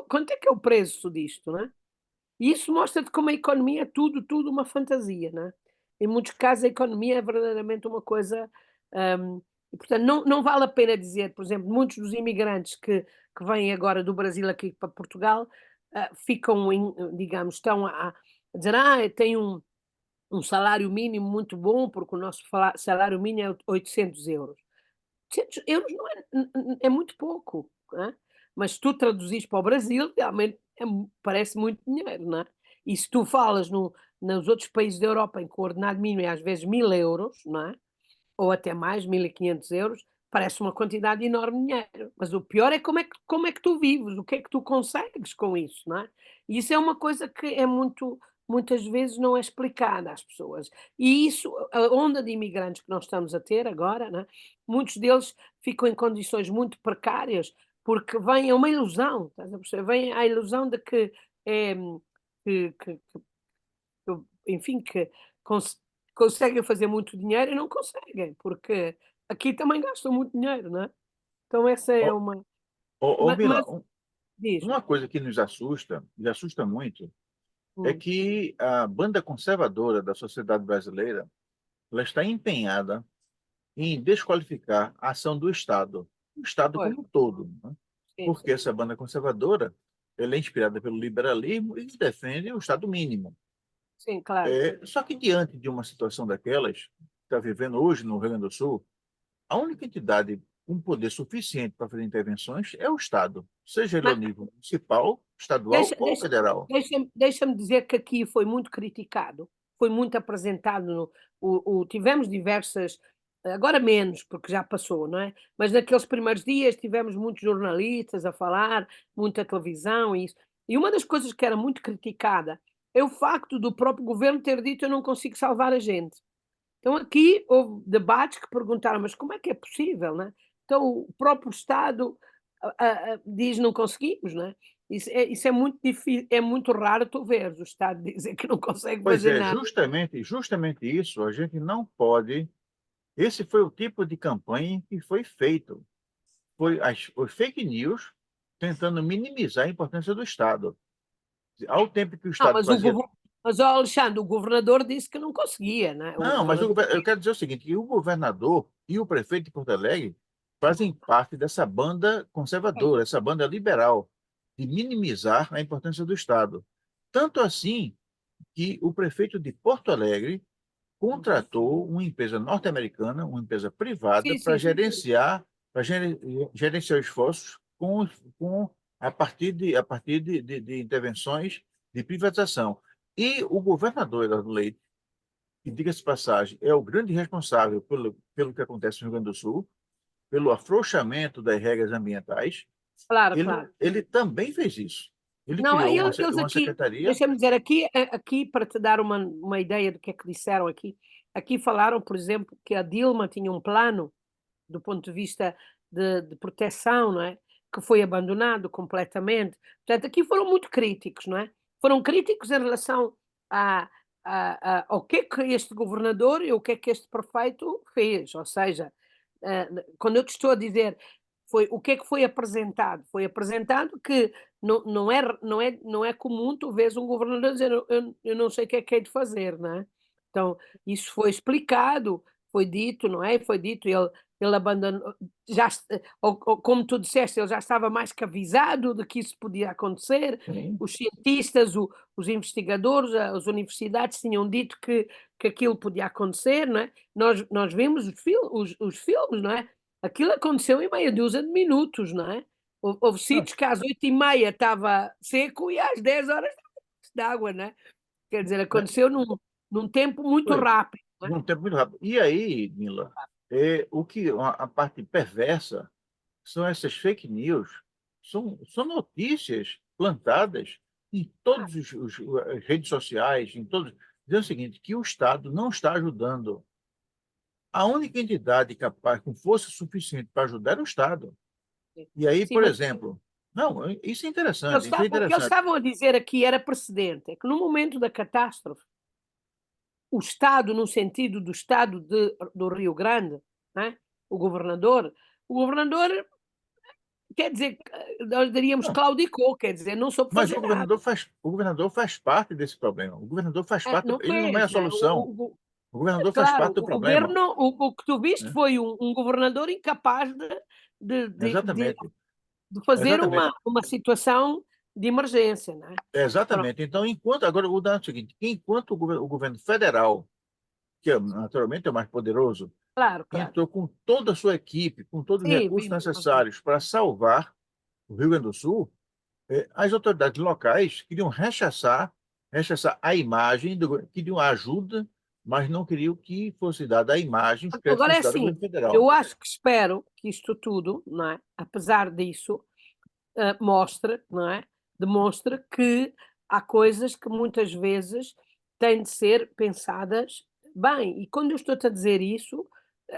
quanto é que é o preço disto, não é? E isso mostra-te como a economia é tudo uma fantasia, né. Em muitos casos a economia é verdadeiramente uma coisa, e portanto não vale a pena dizer, por exemplo, muitos dos imigrantes que vêm agora do Brasil aqui para Portugal, ficam digamos, estão a dizer: "Ah, eu tenho um salário mínimo muito bom, porque o nosso salário mínimo é 800 euros". 800 € não é é muito pouco, não é? Mas se tu traduzires para o Brasil, realmente parece muito dinheiro, não é? E se tu falas nos outros países da Europa em que o ordenado mínimo é às vezes 1000 euros, não é? Ou até mais, 1500 euros, parece uma quantidade enorme de dinheiro. Mas o pior é como é que tu vives, o que é que tu consegues com isso, não é? E isso é uma coisa que é muitas vezes não é explicada às pessoas. E isso, a onda de imigrantes que nós estamos a ter agora, não é? Muitos deles ficam em condições muito precárias, porque vem a uma ilusão, estás a perceber? Vem a ilusão de que, eh, enfim, que cons conseguem fazer muito dinheiro e não conseguem, porque aqui também gastam muito dinheiro, não é? Então essa é Ó, uma Mila, mas diz-me. uma coisa que nos assusta, e assusta muito, é Hum, que a banda conservadora da sociedade brasileira, ela está empenhada em desqualificar a ação do Estado, o Estado pois, como um todo, né? sim, Porque sim. essa banda conservadora, ela é inspirada pelo liberalismo e defende o Estado mínimo. Sim, claro. Só que diante de uma situação daquelas, que está vivendo hoje no Rio Grande do Sul, a única entidade com poder suficiente para fazer intervenções é o Estado, seja ele ao Mas nível municipal, estadual deixa ou deixa federal. deixa-me dizer que aqui foi muito criticado, foi muito apresentado tivemos diversas, agora menos, porque já passou, não é? Mas naqueles primeiros dias tivemos muitos jornalistas a falar, muita televisão e isso. E uma das coisas que era muito criticada é o facto do próprio governo ter dito: "Eu não consigo salvar a gente". Então aqui houve debates que perguntaram: "Mas como é que é possível, né?". Então o próprio Estado diz: "Não conseguimos", né. Isso é muito raro tu veres o Estado dizer que não consegue Pois fazer é, nada. justamente isso, a gente não pode. Esse foi o tipo de campanha que foi feito. Foi os fake news tentando minimizar a importância do Estado. Ao tempo que o Não, Estado mas o fazia. gover mas ó Alexandre, o governador disse que não conseguia, né, o Não, mas governador eu quero dizer o seguinte, que o governador e o prefeito de Porto Alegre fazem parte dessa banda conservadora, essa banda liberal, de minimizar a importância do Estado. Tanto assim que o prefeito de Porto Alegre uhum. contratou uma empresa norte-americana, uma empresa privada, Sim, sim, sim. para gerenciar esforços com a partir de intervenções de privatização. E o governador Eduardo Leite, que, diga-se de passagem, é o grande responsável pelo que acontece no Rio Grande do Sul, pelo afrouxamento das regras ambientais, Claro, ele, claro. ele também fez isso. Ele Não, criou uma, eles uma aqui, secretaria. deixa-me dizer, aqui para te dar uma ideia do que é que disseram aqui falaram, por exemplo, que a Dilma tinha um plano do ponto de vista de proteção, não é? que foi abandonado completamente. Portanto, aqui foram muito críticos, não é? Foram críticos em relação ao que é que este governador e o que é que este prefeito fez. Ou seja, quando eu te estou a dizer foi o que é que foi apresentado? Foi apresentado que não é comum tu vês um governador dizer eu não sei o que é que hei de fazer, não é? Então, isso foi explicado, foi dito, não é? Foi dito, ele abandonou, já, ou como tu disseste, ele já estava mais que avisado de que isso podia acontecer. Sim. Os cientistas, os investigadores, as universidades tinham dito que aquilo podia acontecer, não é? Nós vimos os filmes, não é? Aquilo aconteceu em meia dúzia de minutos, não é? Houve Não, sítios que às 8h30 estava seco e às 10 horas estava de água, não é? Quer dizer, né, aconteceu num tempo muito foi, rápido, não é? num tempo muito rápido. E aí, Mila, a parte perversa são essas fake news, são notícias plantadas em Ah, todos as redes sociais, em todos, dizendo o seguinte, que o Estado não está ajudando. A única entidade capaz, com força suficiente para ajudar é o Estado. sim. E aí, Sim, por mas exemplo, não, isso é interessante, eles isso é estavam o que eles interessante. estavam a dizer aqui era precedente, é que no momento da catástrofe, o Estado, no sentido do Estado do Rio Grande, não é? O governador quer dizer, nós diríamos Não, claudicou, quer dizer, não soube mas fazer nada. o governador faz parte desse problema. O governador faz parte, Não ele não é a fez, não é? solução. O governador faz Claro, parte do o problema, governo, o que tu viste né? foi um governador incapaz de de de Exatamente, de fazer exatamente. uma situação de emergência, não é? Pronto, Exatamente. Então, agora eu vou dar o seguinte: enquanto o governo federal, que naturalmente é o mais poderoso, claro, claro. entrou com toda a sua equipe, com todos os Sim, recursos vimos, nós vimos. necessários para salvar o Rio Grande do Sul, as autoridades locais queriam rechaçar a imagem, queriam ajuda, mas não queriam que fosse dada a imagem, os créditos Agora é fossem dados ao assim, governo federal. eu acho que espero que isto tudo, não é, apesar disso, mostre, não é, demonstre que há coisas que muitas vezes têm de ser pensadas bem. E quando eu estou-te a dizer isso,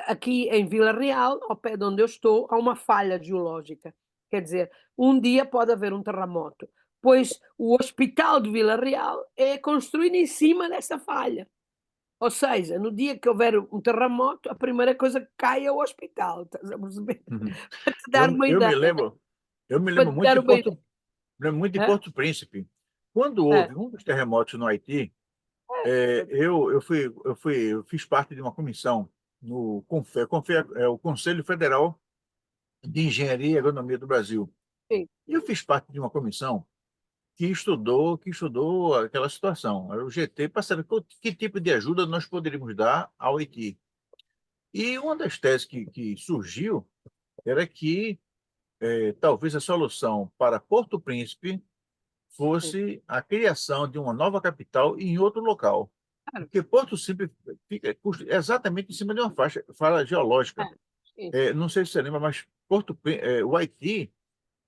aqui em Vila Real, ao pé de onde eu estou, há uma falha geológica. Quer dizer, um dia pode haver um terremoto, pois o hospital de Vila Real é construído em cima dessa falha. Ou seja, no dia que houver um terremoto, a primeira coisa que cai é o hospital, estás a perceber? Uhum. Para te dar uma Eu me ideia, lembro, eu me para lembro te muito dar de uma ideia. Hã? Porto Príncipe. Quando É. houve um dos terremotos no Haiti, eu fiz parte de uma comissão no o Conselho Federal de Engenharia e Agronomia do Brasil. Sim, E eu fiz parte de uma comissão que estudou aquela situação, era o GT, para saber que tipo de ajuda nós poderíamos dar ao Haiti. E uma das teses que surgiu era que talvez a solução para Porto Príncipe sim, fosse a criação de uma nova capital em outro local. claro. Porque Porto Simples fica exatamente em cima de uma faixa É, geológica. sim. Não sei se você lembra, mas o Haiti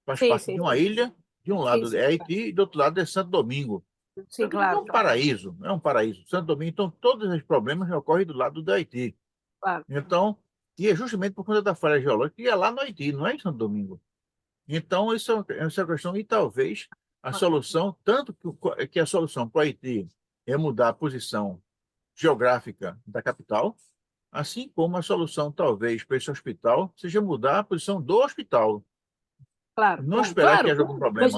faz Sim, parte sim, de uma sim. ilha, de um Sim, lado sim, é claro. Haiti e do outro lado é Santo Domingo. Sim, Santo Domingo é claro, um claro, paraíso, é um paraíso. Santo Domingo, então todos os problemas ocorrem do lado do Haiti. claro. Então, e é justamente por conta da falha geológica que é lá no Haiti, não é em Santo Domingo. Então, essa é a questão, e talvez a solução, tanto que a solução para o Haiti é mudar a posição geográfica da capital, assim como a solução, talvez, para esse hospital, seja mudar a posição do hospital. Claro, Não claro, esperar que claro. haja algum problema.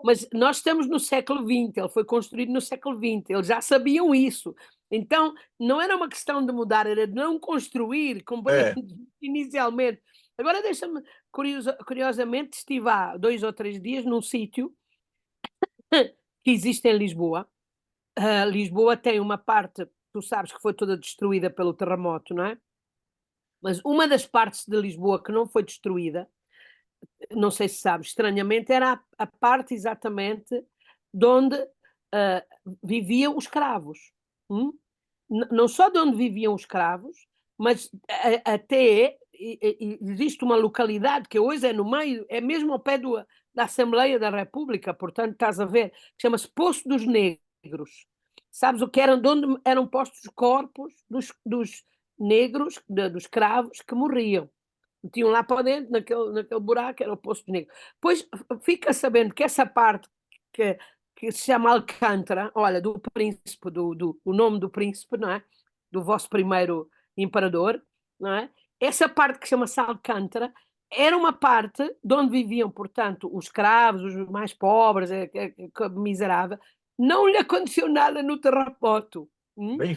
Mas nós estamos no século XX, ele foi construído no século XX, eles já sabiam isso. Então, não era uma questão de mudar, era de não construir É, inicialmente. Agora deixa-me, curiosamente, estive há 2 ou 3 dias num sítio que existe em Lisboa. Lisboa tem uma parte, tu sabes que foi toda destruída pelo terremoto, não é? Mas uma das partes de Lisboa que não foi destruída, não sei se sabes, estranhamente, era a parte exatamente de onde ah, viviam os escravos. Hum? Não só de onde viviam os escravos, mas até existe uma localidade que hoje é no meio, é mesmo ao pé da Assembleia da República, portanto, estás a ver, que chama-se Poço dos Negros. Sabes o que eram, de onde eram postos os corpos dos negros, dos escravos que morriam. metiam lá para dentro, naquele buraco, era o Poço Negro. Depois fica sabendo que essa parte que, que se chama Alcântara, olha, do príncipe, o nome do príncipe, não é? Do vosso primeiro imperador, não é? Essa parte que chama-se Alcântara era uma parte de onde viviam, portanto, os escravos, os mais pobres, miserável. Não lhe aconteceu nada no terremoto. Bem,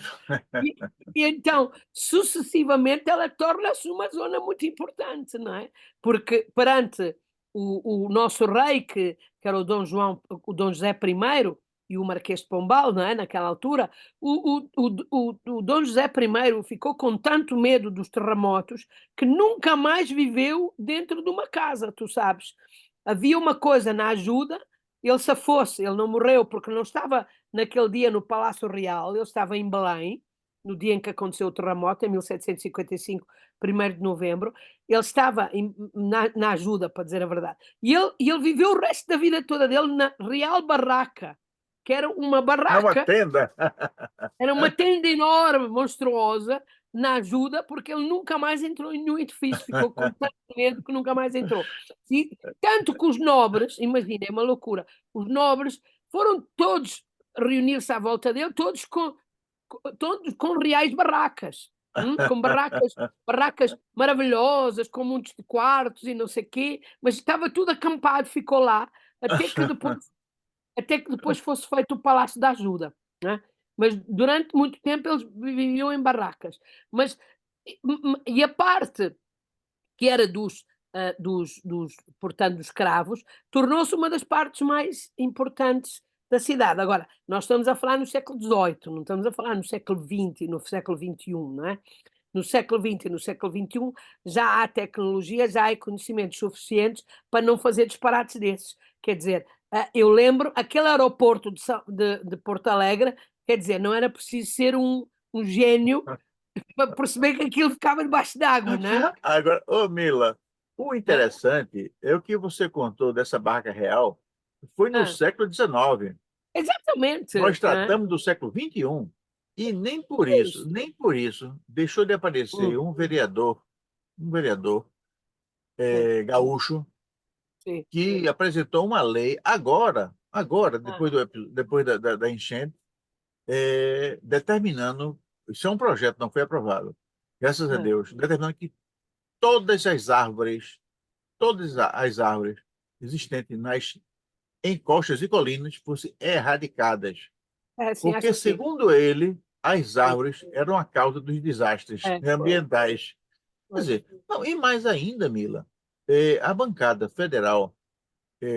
E, e então, sucessivamente, ela torna-se uma zona muito importante, não é? Porque perante o nosso rei, que era o Dom José I e o Marquês de Pombal, não é? Naquela altura, o Dom José I ficou com tanto medo dos terremotos que nunca mais viveu dentro de uma casa, tu sabes. Havia uma coisa na ajuda, ele se fosse, ele não morreu porque não estava naquele dia no Palácio Real, ele estava em Belém, no dia em que aconteceu o terremoto, em 1755, 1º de novembro, ele estava na ajuda, para dizer a verdade. E ele viveu o resto da vida toda dele na Real Barraca, que era uma é uma barraca, tenda. era uma tenda enorme, monstruosa, na ajuda, porque ele nunca mais entrou em nenhum edifício, ficou com tanto medo que nunca mais entrou. E, tanto que os nobres, imagina, é uma loucura, os nobres foram todos reunir-se à volta dele, todos com reais barracas, com barracas maravilhosas, com muitos de quartos e não sei o quê, mas estava tudo acampado, ficou lá, até que depois, até que depois fosse feito o Palácio da Ajuda, né? Mas durante muito tempo eles viviam em barracas. Mas, e a parte que era portanto, dos escravos, tornou-se uma das partes mais importantes da cidade. Agora, nós estamos a falar no século XVIII, não estamos a falar no século XX e no século XXI, não é? No século XX e no século XXI já há tecnologia, já há conhecimentos suficientes para não fazer disparates desses. Quer dizer, eu lembro, aquele aeroporto de Porto Alegre, quer dizer, não era preciso ser um gênio para perceber que aquilo ficava debaixo d'água, não é? Agora, ô Mila, o interessante é o que você contou dessa barca real foi no Ah, século XIX. Nós exatamente, não é? tratamos do século XXI e É isso. nem por isso, deixou de aparecer Hum, um vereador sim, gaúcho, sim. que apresentou uma lei agora, Ah, depois da enchente, determinando, isso é um projeto, não foi aprovado, graças a ah. Deus, determinando que todas as árvores, todas as árvores existentes nas encostas e colinas fossem erradicadas, É, sim, porque, acho que sim. segundo ele, as Sim. árvores eram a causa dos desastres É, pois, ambientais. Quer pois. dizer, não, e mais ainda, Mila, a bancada federal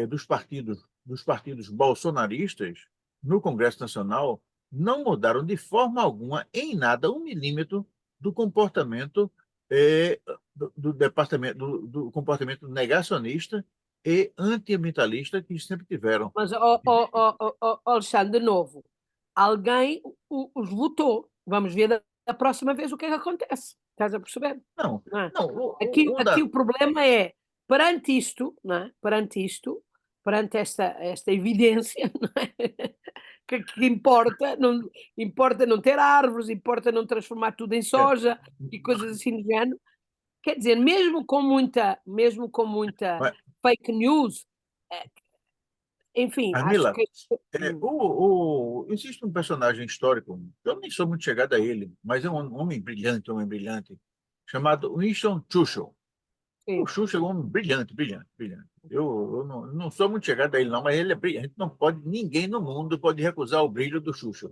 dos partidos bolsonaristas no Congresso Nacional não mudaram de forma alguma, em nada, 1 milímetro do comportamento do departamento do comportamento negacionista e antiambientalista que sempre tiveram. Mas, Alexandre, de novo, alguém os votou. Vamos ver da próxima vez o que é que acontece. Estás a perceber? Não, Não é? não, Aqui o problema é, perante isto, não é? Perante esta evidência, não é? Que importa não ter árvores, importa não transformar tudo em é, soja e coisas assim do género. Quer dizer, mesmo com muita mas, fake news, eh, enfim, acho Mila, que hum, existe um personagem histórico, eu nem sou muito chegado a ele, mas é um homem brilhante, chamado Winston Churchill. O sim, Xuxa é um homem brilhante, brilhante, brilhante. Eu não sou muito chegado a ele, não, mas ele é brilhante. Não pode, ninguém no mundo pode recusar o brilho do Xuxa.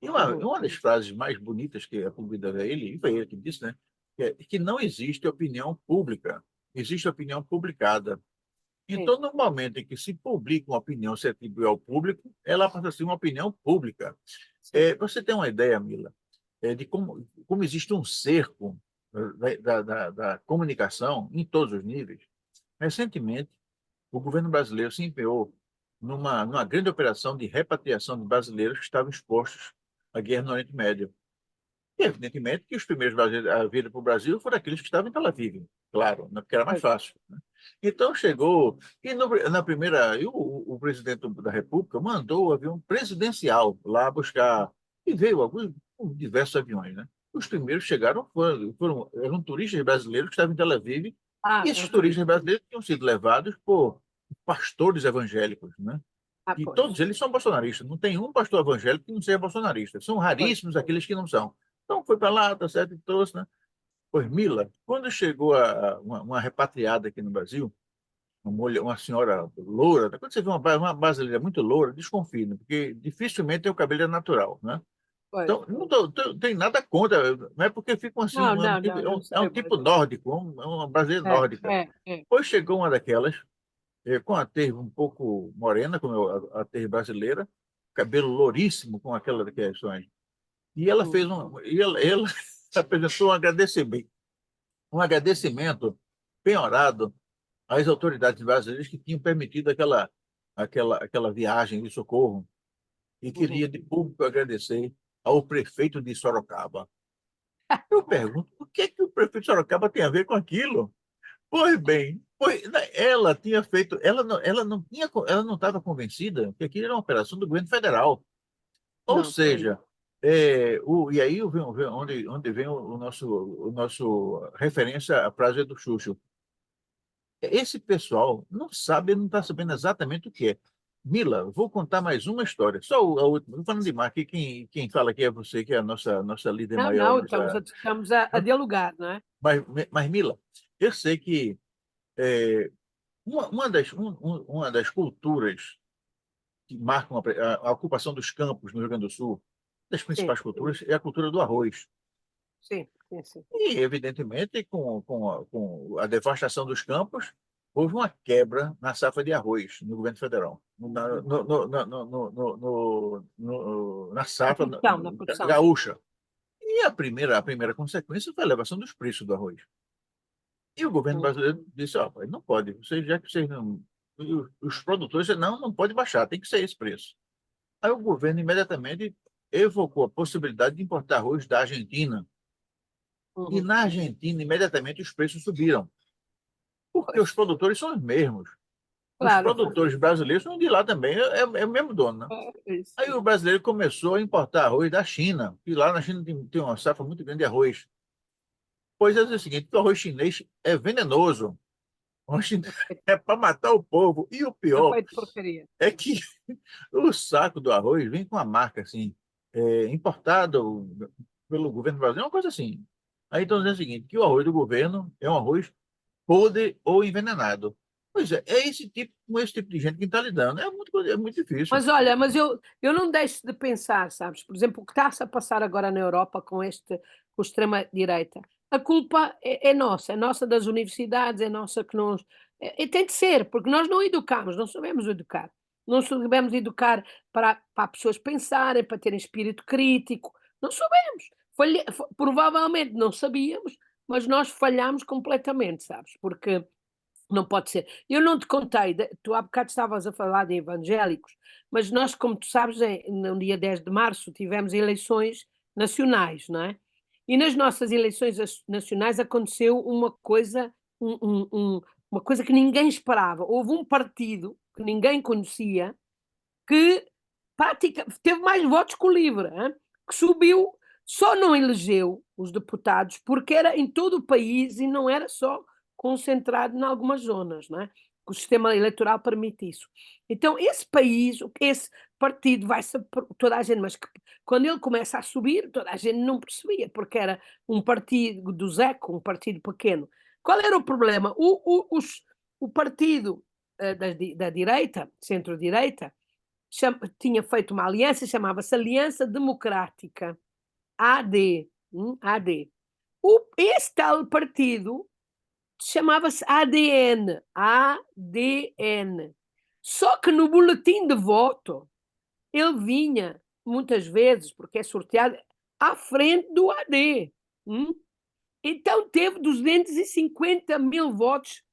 E uhum, uma das frases mais bonitas que é atribuída a ele, e foi ele que disse, né? Que não existe opinião pública, existe opinião publicada. sim, Então, no momento em que se publica uma opinião, se atribui ao público, ela passa a ser uma opinião pública. sim. Você tem uma ideia, Mila, de como existe um cerco da comunicação em todos os níveis? Recentemente, o governo brasileiro se empenhou numa grande operação de repatriação de brasileiros que estavam expostos à guerra no Oriente Médio. E, evidentemente, que os primeiros brasileiros a vir para o Brasil foram aqueles que estavam em Tel Aviv, claro, né, porque era mais Pois, fácil. Né? Então, chegou, e na primeira, o presidente da República mandou o avião presidencial lá buscar, e veio alguns, diversos aviões, né? Os primeiros chegaram, eram turistas brasileiros que estavam em Tel Aviv, Ah, e é esses o turistas turismo. brasileiros tinham sido levados por pastores evangélicos, né? Ah, E pois. todos eles são bolsonaristas. Não tem um pastor evangélico que não seja bolsonarista. São Pois. raríssimos aqueles que não são. Então foi para lá, tá certo, e trouxe, né? Pois Mila, quando chegou uma repatriada aqui no Brasil, uma senhora loura, quando você vê uma brasileira muito loura, desconfie, né? Porque dificilmente o cabelo é natural, né? Pois. Então, não tem nada contra, não é porque ficam assim, Não, não, tipo, não, eu é um sei, mas tipo nórdico, é uma brasileira nórdica. é. Depois chegou uma daquelas, com a tez um pouco morena, como a tez brasileira, cabelo louríssimo, com aquela questões. E ela fez Hum, ela apresentou um agradecimento penhorado às autoridades brasileiras que tinham permitido aquela viagem de socorro e uhum. queria de público agradecer ao prefeito de Sorocaba. Eu pergunto, o que o prefeito de Sorocaba tem a ver com aquilo? Pois bem, ela tinha feito, ela não estava convencida que aquilo era uma operação do governo federal. Ou Não, pois. seja, e aí onde vem o nosso referência à frase do Xuxo. Esse pessoal não sabe, não está sabendo exatamente o que é. Mila, vou contar mais uma história. Só a última. Estou falando demais aqui. Quem fala aqui é você, que é a nossa líder Não, maior. não, estamos a dialogar, não é? Mas, Mila, eu sei que uma das culturas que marcam a ocupação dos campos no Rio Grande do Sul, das Sim, principais culturas, é a cultura do arroz. sim, sim, sim. E, evidentemente, com a devastação dos campos, houve uma quebra na safra de arroz no governo federal, na safra Na produção, sim. gaúcha. E a primeira consequência foi a elevação dos preços do arroz. E o governo Hum. brasileiro disse: ó, não pode, já que vocês não. Os produtores disseram, não pode baixar, tem que ser esse preço. Aí o governo imediatamente evocou a possibilidade de importar arroz da Argentina. E Uhum. na Argentina, imediatamente, os preços subiram, porque Pois, os produtores são os mesmos. Os claro. produtores brasileiros são de lá também, é o mesmo dono, né? É isso. Aí o brasileiro começou a importar arroz da China, e lá na China tem uma safra muito grande de arroz. Pois é o seguinte, o arroz chinês é venenoso, o arroz chinês É feito, é para matar o povo. E o é pior feito porcaria. é que o saco do arroz vem com a marca assim, importado pelo governo brasileiro, uma coisa assim. Aí estão dizendo o seguinte, que o arroz do governo é um arroz podre ou envenenado. Pois com esse tipo de gente que está lidando, é muito difícil. Mas olha, eu não deixo de pensar, sabes? Por exemplo, o que está-se a passar agora na Europa com a extrema-direita. A culpa é nossa, é nossa das universidades, é nossa que nos. E tem de ser, porque nós não educamos, não sabemos educar. Não sabemos educar para as pessoas pensarem, para terem espírito crítico. Não sabemos. Provavelmente não sabíamos, mas nós falhamos completamente, sabes? Porque não pode ser. Eu não te contei, tu há bocado estavas a falar de evangélicos, mas nós, como tu sabes, no dia 10 de março tivemos eleições nacionais, não é? E nas nossas eleições nacionais aconteceu um- um- um- uma coisa que ninguém esperava. Houve um partido que ninguém conhecia que teve mais votos que o LIVRE, hã? Que subiu, só não elegeu os deputados porque era em todo o país e não era só concentrado em algumas zonas, não é? O sistema eleitoral permite isso. Então, esse país, esse partido vai ser toda a gente, mas quando ele começa a subir, toda a gente não percebia, porque era um partido do Zeco, um partido pequeno. Qual era o problema? O partido da direita, centro-direita, tinha feito uma aliança, chamava-se Aliança Democrática, AD. AD. Esse tal partido chamava-se ADN. ADN. Só que no boletim de voto ele vinha, muitas vezes, porque é sorteado, à frente do AD. Então teve 250 mil votos.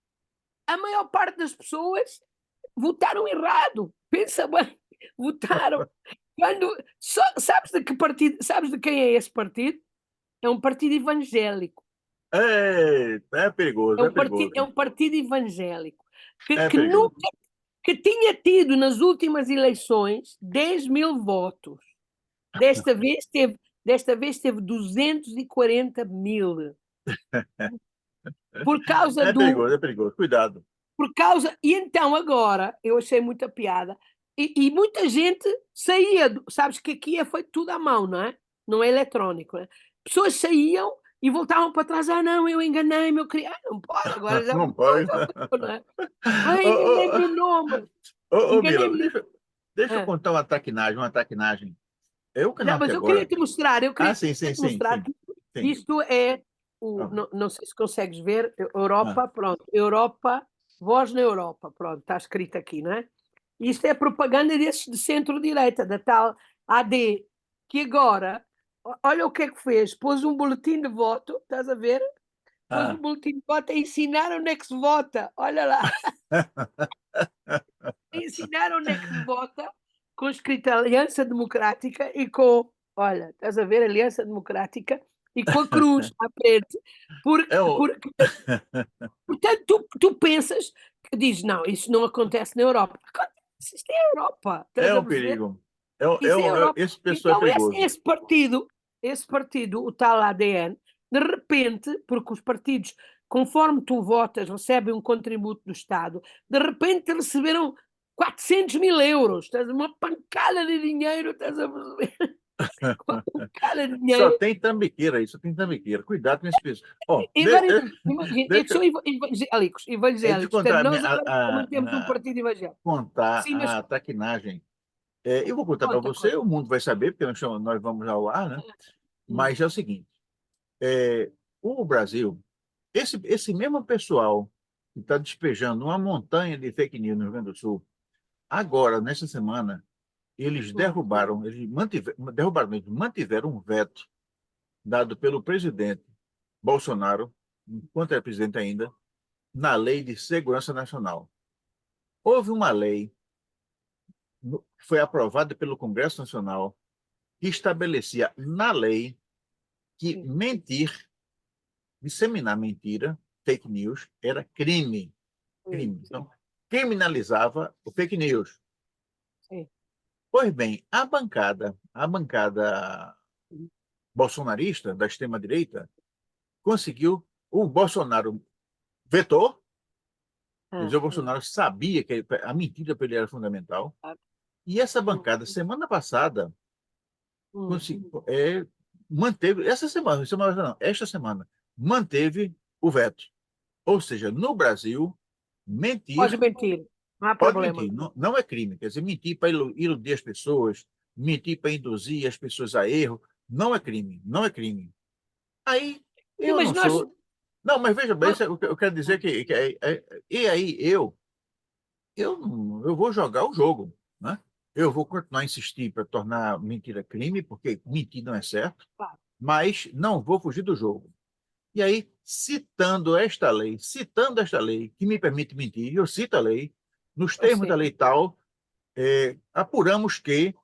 A maior parte das pessoas votaram errado. Pensa bem, votaram. Sabes de que partido, sabes de quem é esse partido? É um partido evangélico. É perigoso, é É perigoso, um partido evangélico que, é que perigoso. nunca que tinha tido nas últimas eleições 10 mil votos. Desta vez teve desta vez teve 240 mil. Por causa do. É perigoso. Cuidado. Por causa. E então agora, eu achei muita piada, e muita gente saía. Sabes que aqui é feito tudo à mão, não é? Não é eletrónico, não é? Pessoas saíam e voltavam para trás. Ah, não, eu enganei-me, eu queria. Ah, não pode, agora já Não mudou, pode. já mudou, não é? Ah, Ô, enganei-me ô, no nome. Mila, Enganei-me no. deixa eu Ah. contar uma traquinagem. É o Não, canal que mas eu queria agora. te mostrar, eu Ah, queria sim, sim, te sim, mostrar sim. que Sim. isto é Ah, não, não sei se consegues ver, ah. Europa, pronto, Europa, voz na Europa, pronto, está escrito aqui, não é? Isto é propaganda desses de centro-direita, da tal AD, que agora, olha o que é que fez, pôs um boletim de voto, estás a ver? Pôs um Ah. boletim de voto a ensinar onde é que se vota, olha lá, a ensinar onde é que se vota, com escrito Aliança Democrática e com, olha, estás a ver, Aliança Democrática, e com a cruz à frente, É o, porque portanto, tu pensas que dizes, não, isso não acontece na Europa. Acontece, isto é a Europa, é estás a um perceber? perigo. Isso é a Europa. Esse pessoal é Então, perigoso. esse partido, o tal ADN, de repente, porque os partidos, conforme tu votas, recebem um contributo do Estado, de repente receberam 400 mil euros, estás uma pancada de dinheiro, estás a perceber? Uma pancada de Só dinheiro. tem trambiqueira aí, só tem trambiqueira. Cuidado com esse pessoal. Ó, E agora, imagina, eu deixa sou evangélicos, eu te evangélicos, portanto, contar nós agora também temos um a partido evangélico. contar Sim, mas a traquinagem. Eu vou contar para conta, você, conta. o mundo vai saber, porque nós vamos ao ar, né? Hum, Mas é o seguinte: é, o Brasil, esse mesmo pessoal que está despejando uma montanha de fake news no Rio Grande do Sul, agora, nessa semana, hum, eles mantiveram um veto dado pelo presidente Bolsonaro, enquanto é presidente ainda, na Lei de Segurança Nacional. Houve uma lei que foi aprovada pelo Congresso Nacional que estabelecia na lei que sim, mentir, disseminar mentira, fake news, era crime. sim, Crime. sim, Então, criminalizava o fake news. sim. Pois bem, a bancada bolsonarista da extrema-direita conseguiu, o Bolsonaro vetou, quer Ah, dizer, o Bolsonaro sabia que a mentira para ele era fundamental, ah, e essa hum, bancada, semana passada, hum. conseguiu, manteve, esta semana, manteve o veto. Ou seja, no Brasil, mentir Pode mentir, não há pode problema. mentir, não, não é crime. Quer dizer, mentir para iludir as pessoas, mentir para induzir as pessoas a erro, não é crime, não é crime. Aí, Sim, eu mas não nós. sou. Não, mas veja bem, nós- isso é o que eu quero dizer e aí eu vou jogar o jogo, né? Eu vou continuar a insistir para tornar mentira crime, porque mentir não é certo, pá, mas não vou fugir do jogo. E aí, citando esta lei que me permite mentir, eu cito a lei, nos eu termos da sei. lei tal, apuramos que Ah,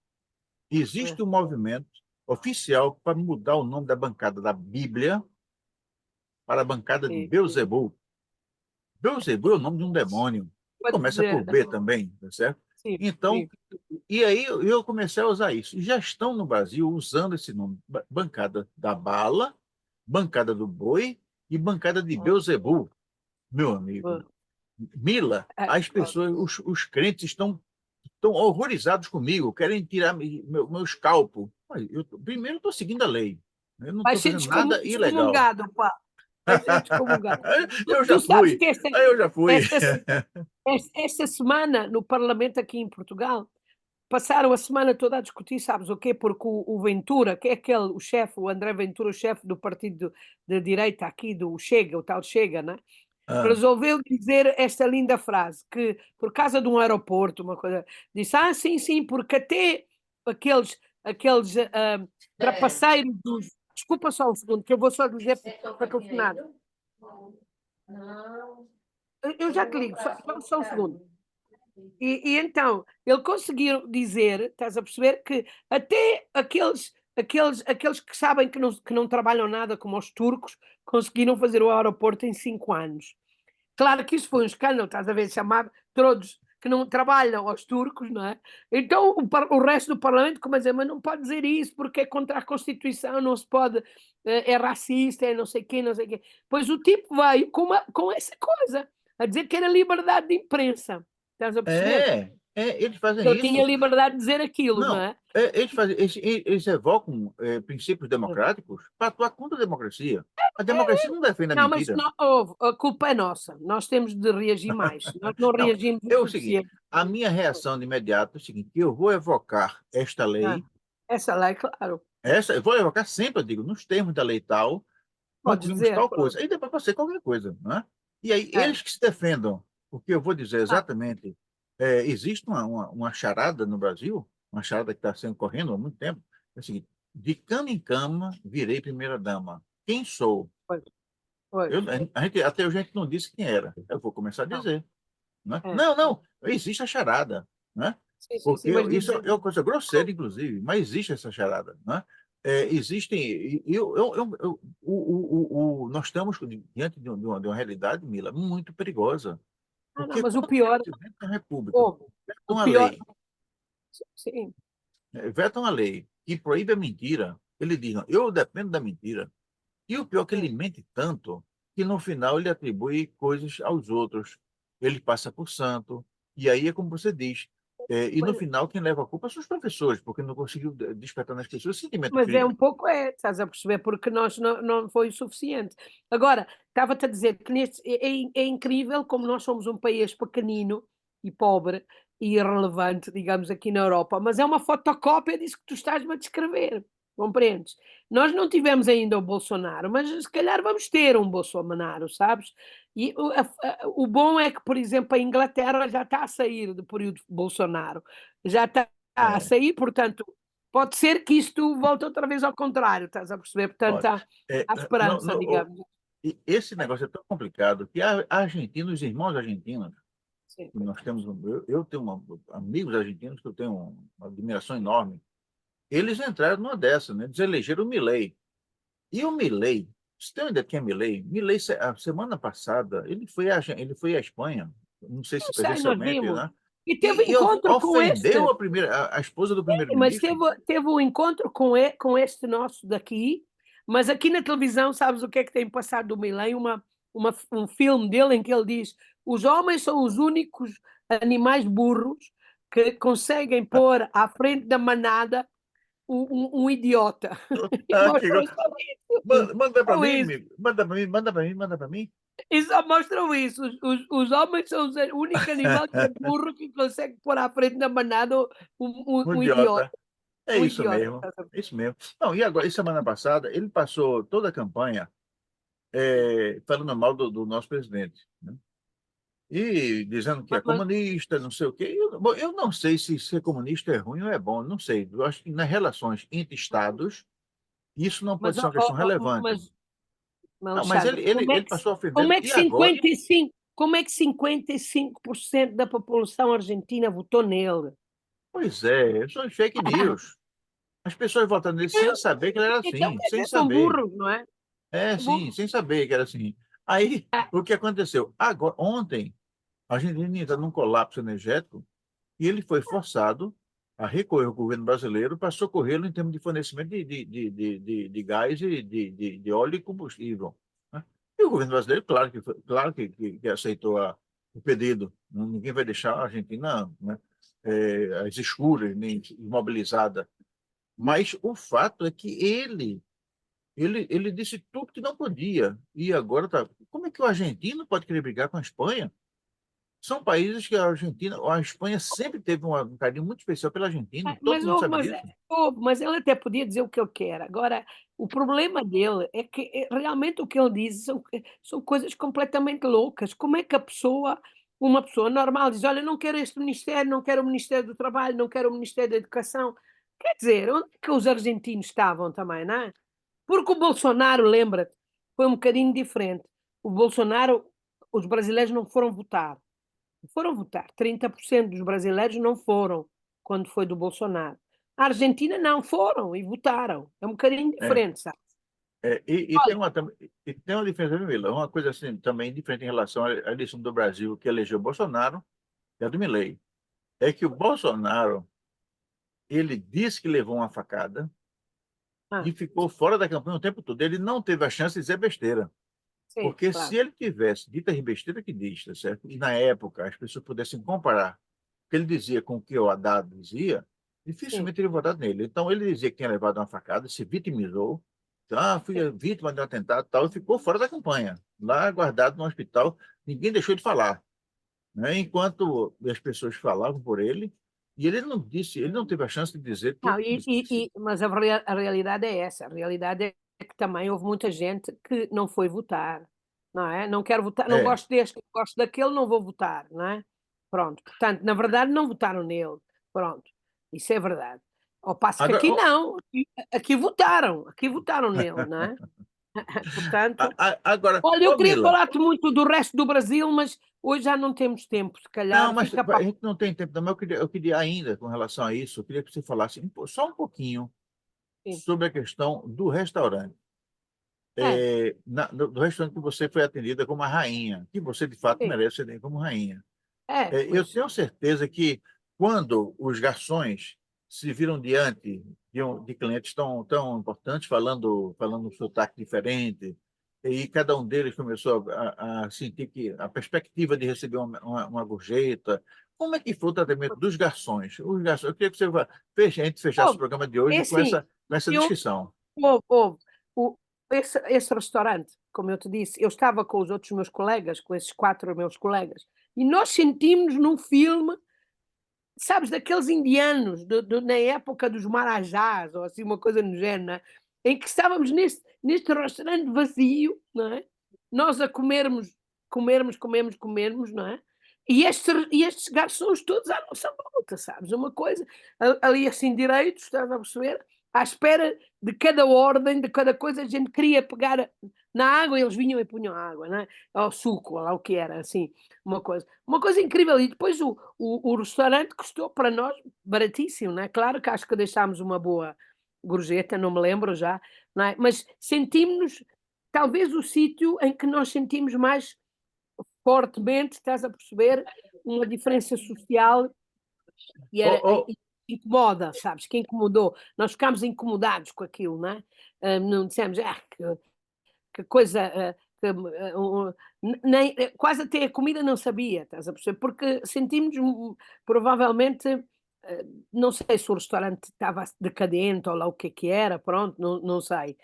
existe um movimento oficial para mudar o nome da bancada da Bíblia para a bancada de sim, Beuzebu. Beuzebu é o nome de um demônio, que pode começa por dizer. B também, tá certo? Sim, Então, sim, e aí eu comecei a usar isso. E já estão no Brasil usando esse nome, bancada da bala, bancada do boi e bancada de ah, Beuzebu, meu amigo. ah, Mila, ah, as ah. pessoas, os crentes estão horrorizados comigo, querem tirar meu escalpo. Primeiro, estou seguindo a lei. Eu não Vai estou ser fazendo nada ilegal. excomungado, pá. Vai ser excomungado. Eu já Tu sabes fui, que eu já fui. esta, esta semana, no Parlamento aqui em Portugal, passaram a semana toda a discutir, sabes o quê? Porque o Ventura, que é aquele, o chefe, o André Ventura, o chefe do partido de direita aqui, do Chega, o tal Chega, né? Ah, Resolveu dizer esta linda frase, que por causa de um aeroporto, uma coisa, disse, sim, sim, porque até aqueles trapaceiros dos... Desculpa só um segundo, que eu vou só dizer para telefonar. Eu já te ligo, só um segundo. E então, ele conseguiu dizer, estás a perceber, que até aqueles que sabem que não trabalham nada, como os turcos, conseguiram fazer o aeroporto em 5 anos. Claro que isso foi um escândalo, estás a ver, chamar todos, que não trabalham aos turcos, não é? Então o resto do Parlamento começa a dizer, mas não pode dizer isso porque é contra a Constituição, não se pode, é racista, é não sei quê, não sei quê. Pois o tipo veio com essa coisa, a dizer que era liberdade de imprensa. Estás a perceber? Eles fazem Ele tinha isso. liberdade de dizer aquilo, não Não, é? eles evocam princípios democráticos para atuar contra a democracia. A democracia não defende a Não, mas mentira. não, a culpa é nossa. Nós temos de reagir mais. Nós não Não, reagimos o é o seguinte, suficiente. a minha reação de imediato é o seguinte, eu vou evocar esta Ah, lei, essa lei, claro. eu vou evocar sempre, eu digo, nos termos da lei tal, Podes concluímos dizer, tal coisa. pronto. Aí depois pode ser qualquer coisa, não é? E aí, É. eles que se defendam, porque eu vou dizer Ah, exatamente, existe uma charada no Brasil, uma charada que está sendo correndo há muito tempo, é o seguinte, de cama em cama, virei primeira-dama. Quem sou? pois, pois. Até hoje a gente não disse quem era. Eu vou começar a Não, dizer. Né? é. Não, existe a charada, né? Sim, sim, sim, Porque mas isso dizer. é uma coisa grosseira, inclusive, mas existe essa charada, né? Existem, nós estamos diante de uma realidade, Mila, muito perigosa, Ah, não, porque mas o quando o pior, presidente da República houve. veta O uma pior, lei, sim. veta uma lei que proíbe a mentira, ele diz, não, eu dependo da mentira. E o pior é que ele É. mente tanto que no final ele atribui coisas aos outros. Ele passa por santo. E aí é como você diz. E no Mas, final quem leva a culpa são os professores, porque não conseguiu despertar nas pessoas o sentimento mas é um crítico. pouco, estás a perceber, porque nós não foi o suficiente. Agora, estava-te a dizer que é incrível como nós somos um país pequenino e pobre e irrelevante, digamos, aqui na Europa, mas é uma fotocópia disso que tu estás-me a descrever, compreendes? Nós não tivemos ainda o Bolsonaro, mas se calhar vamos ter um Bolsonaro, sabes? E o bom é que, por exemplo, a Inglaterra já está a sair do período Bolsonaro, já está a É, sair, portanto, pode ser que isto volte outra vez ao contrário, estás a perceber? Portanto, olha, há esperança, digamos. e esse negócio é tão complicado que a Argentina, os irmãos argentinos, Sim, que nós temos, eu tenho amigos argentinos que eu tenho uma admiração enorme, eles entraram numa dessa, né? Eles elegeram o Milei. E o Milei, você tem uma ideia de quem é Milei? Milei, a semana passada, ele foi à Espanha, não sei se não sei, nós presencialmente, vimos. né? E teve E encontro com ofendeu este, a esposa do mas primeiro-ministro. teve um encontro com este nosso daqui, mas aqui na televisão, sabes o que é que tem passado do Milei? Um filme dele em que ele diz: os homens são os únicos animais burros que conseguem pôr à frente da manada um idiota. E Ah, mostram só isso. manda para Só mim, isso. amigo. Manda para mim, manda para mim, manda para mim. E só mostram isso. Os homens são o único animal que é burro que consegue pôr à frente da manada Um um idiota. idiota. É Um isso idiota. mesmo. É isso mesmo. Não, e agora, e semana passada, ele passou toda a campanha falando mal do nosso presidente, né? E dizendo que é Mas, comunista, não sei o quê. Bom, eu não sei se ser comunista é ruim ou é bom, não sei. Eu acho que nas relações entre estados, isso não mas, pode ser uma questão relevante. Não, mas Alexandre, ele passou como ofendendo, é que e agora? 55% da população argentina votou nele? Pois é, são fake news. As pessoas votando nele sem saber que ele era Então, assim, quer sem dizer, são saber. burros, não é? É, sim, Burros. sem saber que era assim. Aí, Ah, o que aconteceu? Agora, ontem, a Argentina está num colapso energético. E ele foi forçado a recorrer ao governo brasileiro para socorrê-lo em termos de fornecimento de gás e de óleo e combustível, né? E o governo brasileiro, claro que aceitou o pedido. Ninguém vai deixar a Argentina, né, às escuras, nem imobilizada. Mas o fato é que ele disse tudo que não podia. E agora tá. Como é que o argentino pode querer brigar com a Espanha? São países que a Espanha sempre teve um carinho muito especial pela Argentina. Todo Mas, mundo sabe disso. mas ele até podia dizer o que ele quer. Agora, o problema dele é que realmente o que ele diz são coisas completamente loucas. Como é que uma pessoa normal diz, olha, não quero este ministério, não quero o Ministério do Trabalho, não quero o Ministério da Educação. Quer dizer, onde é que os argentinos estavam também, não é? Porque o Bolsonaro, lembra-te, foi um bocadinho diferente. O Bolsonaro, os brasileiros não foram votar. Foram votar. 30% dos brasileiros não foram quando foi do Bolsonaro. A Argentina não foram e votaram. É um bocadinho É, diferente, sabe? e tem uma diferença, viu, Mila? Uma coisa assim também diferente em relação à eleição do Brasil, que elegeu Bolsonaro, e a do Milei, é que o Bolsonaro, ele disse que levou uma facada Ah, e ficou fora da campanha o tempo todo. Ele não teve a chance de dizer besteira. sim, Porque se claro. ele tivesse dito as besteiras que diz, tá certo? E na época as pessoas pudessem comparar o que ele dizia com o que o Haddad dizia, Sim. dificilmente teria votado nele. Então ele dizia que tinha levado uma facada, se vitimizou, fui a vítima de um atentado e tal, e ficou fora da campanha, lá guardado no hospital, ninguém deixou de falar, né? Enquanto as pessoas falavam por ele, e ele não disse, ele não teve a chance de dizer tudo Não, que disse. mas a realidade é essa. A realidade é que também houve muita gente que não foi votar, não é? Não quero votar, não É. gosto deste, gosto daquele, não vou votar, não é? Pronto. Portanto, na verdade, não votaram nele. Pronto. Isso é verdade. Ao passo que Agora, aqui não. Aqui votaram nele, não é? Portanto, agora, olha, eu ô queria Mila, falar-te muito do resto do Brasil, mas hoje já não temos tempo, se não, calhar mas fica a para. gente não tem tempo também. Eu queria ainda, com relação a isso, eu queria que você falasse só um pouquinho sobre a questão do restaurante. É, Do restaurante que você foi atendida como a rainha, que você de fato sim, merece ser como rainha. Eu pois. tenho certeza que quando os garçons se viram diante de clientes tão importantes, falando um sotaque diferente, e cada um deles começou a sentir que a perspectiva de receber uma gorjeta, como é que foi o tratamento dos garçons? Os garçons, eu queria que você a gente fechasse o Houve, programa de é hoje com assim, essa eu descrição. houve. O esse restaurante, como eu te disse, eu estava com os outros meus colegas, com esses 4 meus colegas, e nós sentimos-nos num filme, sabes, daqueles indianos do na época dos marajás, ou assim uma coisa no género, não é, em que estávamos neste restaurante vazio, não é, nós a comermos, não é, e estes garçons todos à nossa volta, sabes, uma coisa, ali assim direitos, estás a perceber, à espera de cada ordem, de cada coisa, a gente queria pegar na água, eles vinham e punham a água, não é, ou suco, ou lá o que era, assim, uma coisa incrível. E depois o restaurante custou para nós baratíssimo, não é? Claro que acho que deixámos uma boa gorjeta, não me lembro já, não é? Mas sentimos-nos, talvez o sítio em que nós sentimos mais fortemente, estás a perceber, uma diferença social e Ô, era ô, e incomoda, sabes, que incomodou. Nós ficámos incomodados com aquilo, não é? Não dissemos: "Ah, que coisa, que, nem, quase até a comida não sabia, estás a perceber? Porque sentimos provavelmente, não sei se o restaurante estava decadente ou lá o que era, pronto, não sei,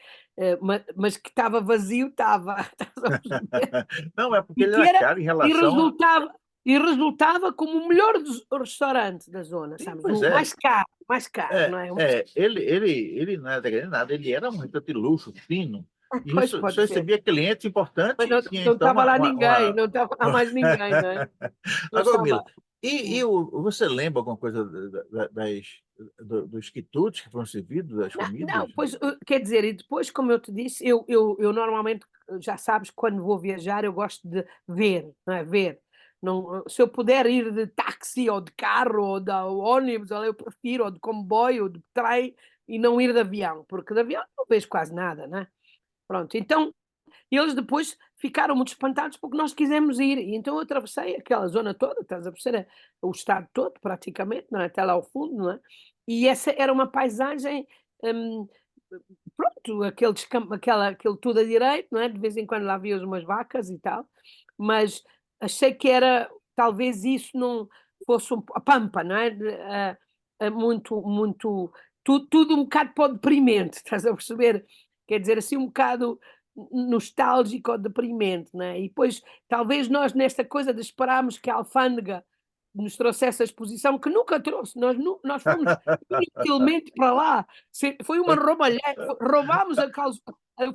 mas que estava vazio, estava, estás a perceber? não, é porque E ele que era era, caro em e relação a. resultava, e resultava como o melhor restaurante da zona, Sim, sabes? pois O é. mais caro, não é? O mais Ele não era decadente nada, ele era um restaurante de luxo, fino, e Pois isso, pode só ser. recebia clientes Mas importantes, não, e tinha não então estava lá ninguém, não estava lá uma- mais ninguém, não é? Não Agora, Mila, estava. e Hum. você lembra alguma coisa dos quitutes que foram servidos, das Não, comidas? pois, quer dizer, e depois, como eu te disse, eu normalmente, já sabes, quando vou viajar, eu gosto de ver, não é? Ver. Não, se eu puder ir de táxi ou de carro ou de ônibus, olha, eu prefiro, ou de comboio, ou de trem, e não ir de avião, porque de avião não vejo quase nada, né? Pronto, então eles depois ficaram muito espantados porque nós quisemos ir, e então eu atravessei aquela zona toda, estás a perceber? O estado todo, praticamente, não é? Até lá ao fundo, não é? E essa era uma paisagem, hum, pronto, aquele tudo a direito, não é? De vez em quando lá vias umas vacas e tal, mas achei que era, talvez isso não fosse a pampa, não é? Muito, tudo um bocado para o deprimente, estás a perceber? Quer dizer, assim um bocado nostálgico ou deprimente, não é? E depois, talvez nós nesta coisa de esperarmos que a alfândega nos trouxesse a exposição, que nunca trouxe, nós fomos inutilmente para lá, foi uma roubalheira, roubámos a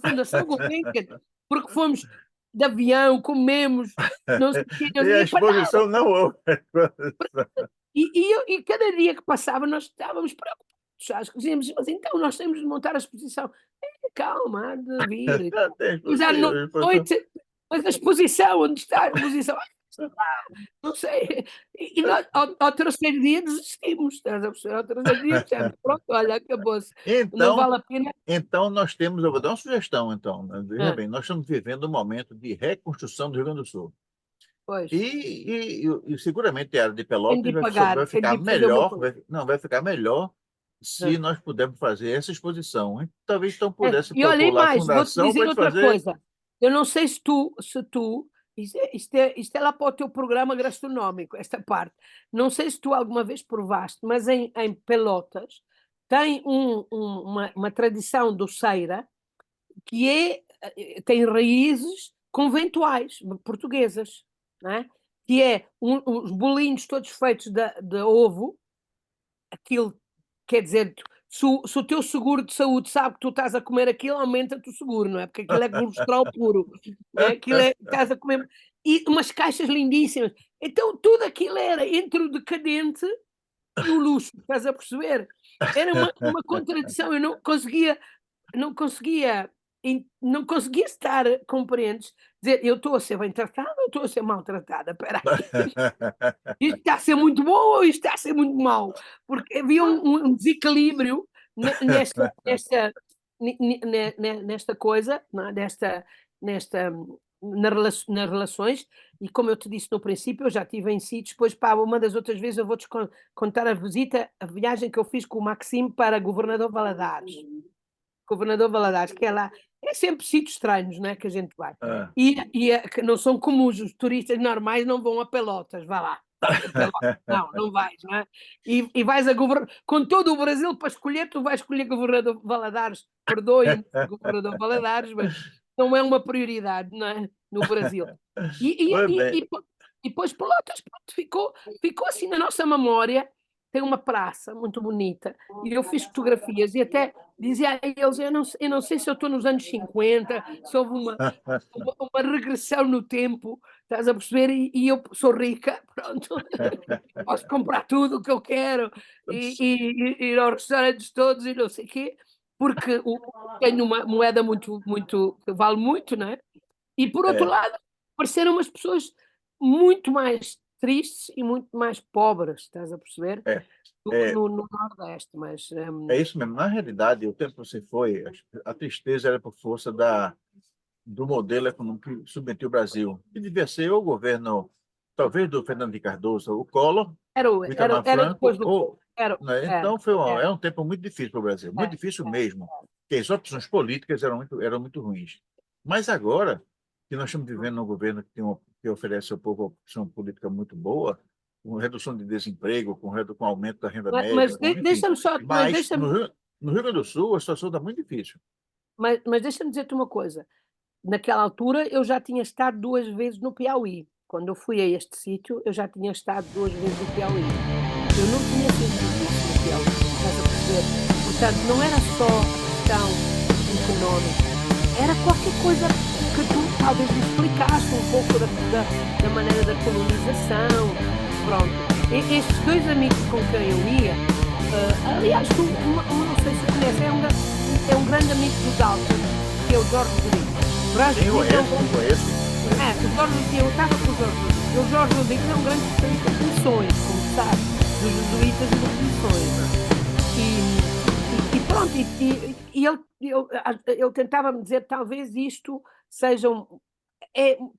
Fundação Gulbenkian, porque fomos de avião, comemos, não sei o quê, não E sei a o quê, para nada. exposição não houve. E cada dia que passava nós estávamos preocupados, acho que dizíamos, mas então nós temos de montar a exposição. Calma, há de vir e tal. Tem Mas à exposição. noite, mas a exposição, onde está a exposição? "Ah, sei lá, não sei." E nós, ao terceiro dia desistimos, estás a perceber? Ao terceiro dia dissemos: "Pronto, olha, acabou-se, não Então, vale a pena." nós temos, eu vou dar uma sugestão, então, né? Veja Hã, bem, nós estamos vivendo um momento de reconstrução do Rio Grande do Sul. Pois, E seguramente a área de tem Pelotas de pagar, vai tem ficar de fazer uma melhor, coisa. não, vai ficar melhor se É. nós pudermos fazer essa exposição. Talvez então É, pudesse e olha, propor e lá a mais, vou-te fundação para dizer gente outra fazer. coisa. Eu não sei se tu, isto é lá para o teu programa gastronómico, esta parte. Não sei se tu alguma vez provaste, mas em Pelotas tem uma tradição doceira que tem raízes conventuais portuguesas, não é? Que é os bolinhos todos feitos de ovo, aquilo quer dizer, se o teu seguro de saúde sabe que tu estás a comer aquilo, aumenta-te o seguro, não é? Porque aquilo é colesterol puro, não é? Aquilo estás a comer. E umas caixas lindíssimas. Então tudo aquilo era entre o decadente e o luxo, estás a perceber? Era uma contradição, eu não conseguia estar, compreendes? Dizer, eu estou a ser bem tratada ou estou a ser maltratada? Espera aí, isto está a ser muito bom ou isto está a ser muito mau? Porque havia um desequilíbrio nesta coisa, não é? Nesta, nas relações, e como eu te disse no princípio, eu já estive em sítios, depois, pá, uma das outras vezes eu vou-te contar a viagem que eu fiz com o Maxime para Governador Valadares. Governador Valadares, que é lá, é sempre sítios estranhos, não é, que a gente vai. Ah. Que não são comuns, os turistas normais não vão a Pelotas, vá lá. Vai a Pelotas. Não, não vais, não é? E vais a com todo o Brasil para escolher, tu vais escolher Governador Valadares, perdoe-me, Governador Valadares, mas não é uma prioridade, não é? No Brasil. E, e, Pois e, bem, e, e depois Pelotas, pronto, ficou assim na nossa memória. Tem uma praça muito bonita e eu fiz fotografias e até dizia a eles, eu não sei se eu estou nos anos 50, se houve uma regressão no tempo, estás a perceber? E eu sou rica, pronto, posso comprar tudo o que eu quero e ir aos restaurantes todos e não sei o quê, porque tenho uma moeda muito, muito, que vale muito, não é? E por outro é, lado, pareceram umas pessoas muito mais tristes e muito mais pobres, estás a perceber? é, Do que é, no Nordeste, mas é isso mesmo. Na realidade, o tempo que você foi, a tristeza era por força do modelo econômico que submeteu o Brasil, que devia ser o governo, talvez do Fernando de Cardoso, o Collor, era, o era, Itamar era Franco, depois do. ou, Era, né? era, Então era, é um tempo muito difícil para o Brasil, muito difícil mesmo, porque as opções políticas eram muito ruins. Mas agora que nós estamos vivendo num governo que oferece ao povo uma opção política muito boa, com redução de desemprego, com aumento da renda média, enfim. deixa-me só, mas Mas deixa-me, no Rio Grande do Sul a situação está muito difícil. mas deixa-me dizer-te uma coisa. Naquela altura eu já tinha estado 2 vezes no Piauí. Quando eu fui a este sítio, eu já tinha estado 2 vezes no Piauí. Eu não tinha sentido isso no Piauí, estás a perceber? Portanto, não era só a questão económica, era qualquer coisa que tu talvez me explicasse um pouco da maneira da colonização. Pronto. Estes dois amigos com quem eu ia, aliás, não sei se conhece, é um grande amigo do Dalton, que é o Jorge Rodrigues. O Jorge Quem Rodrigues é um conhece, não grande. conheço, O Jorge Rodrigues, eu estava com o Jorge Rodrigues. O Jorge Rodrigues é um grande especialista de missões, como sabe, dos jesuítas e das missões. E pronto, ele tentava-me dizer talvez isto seja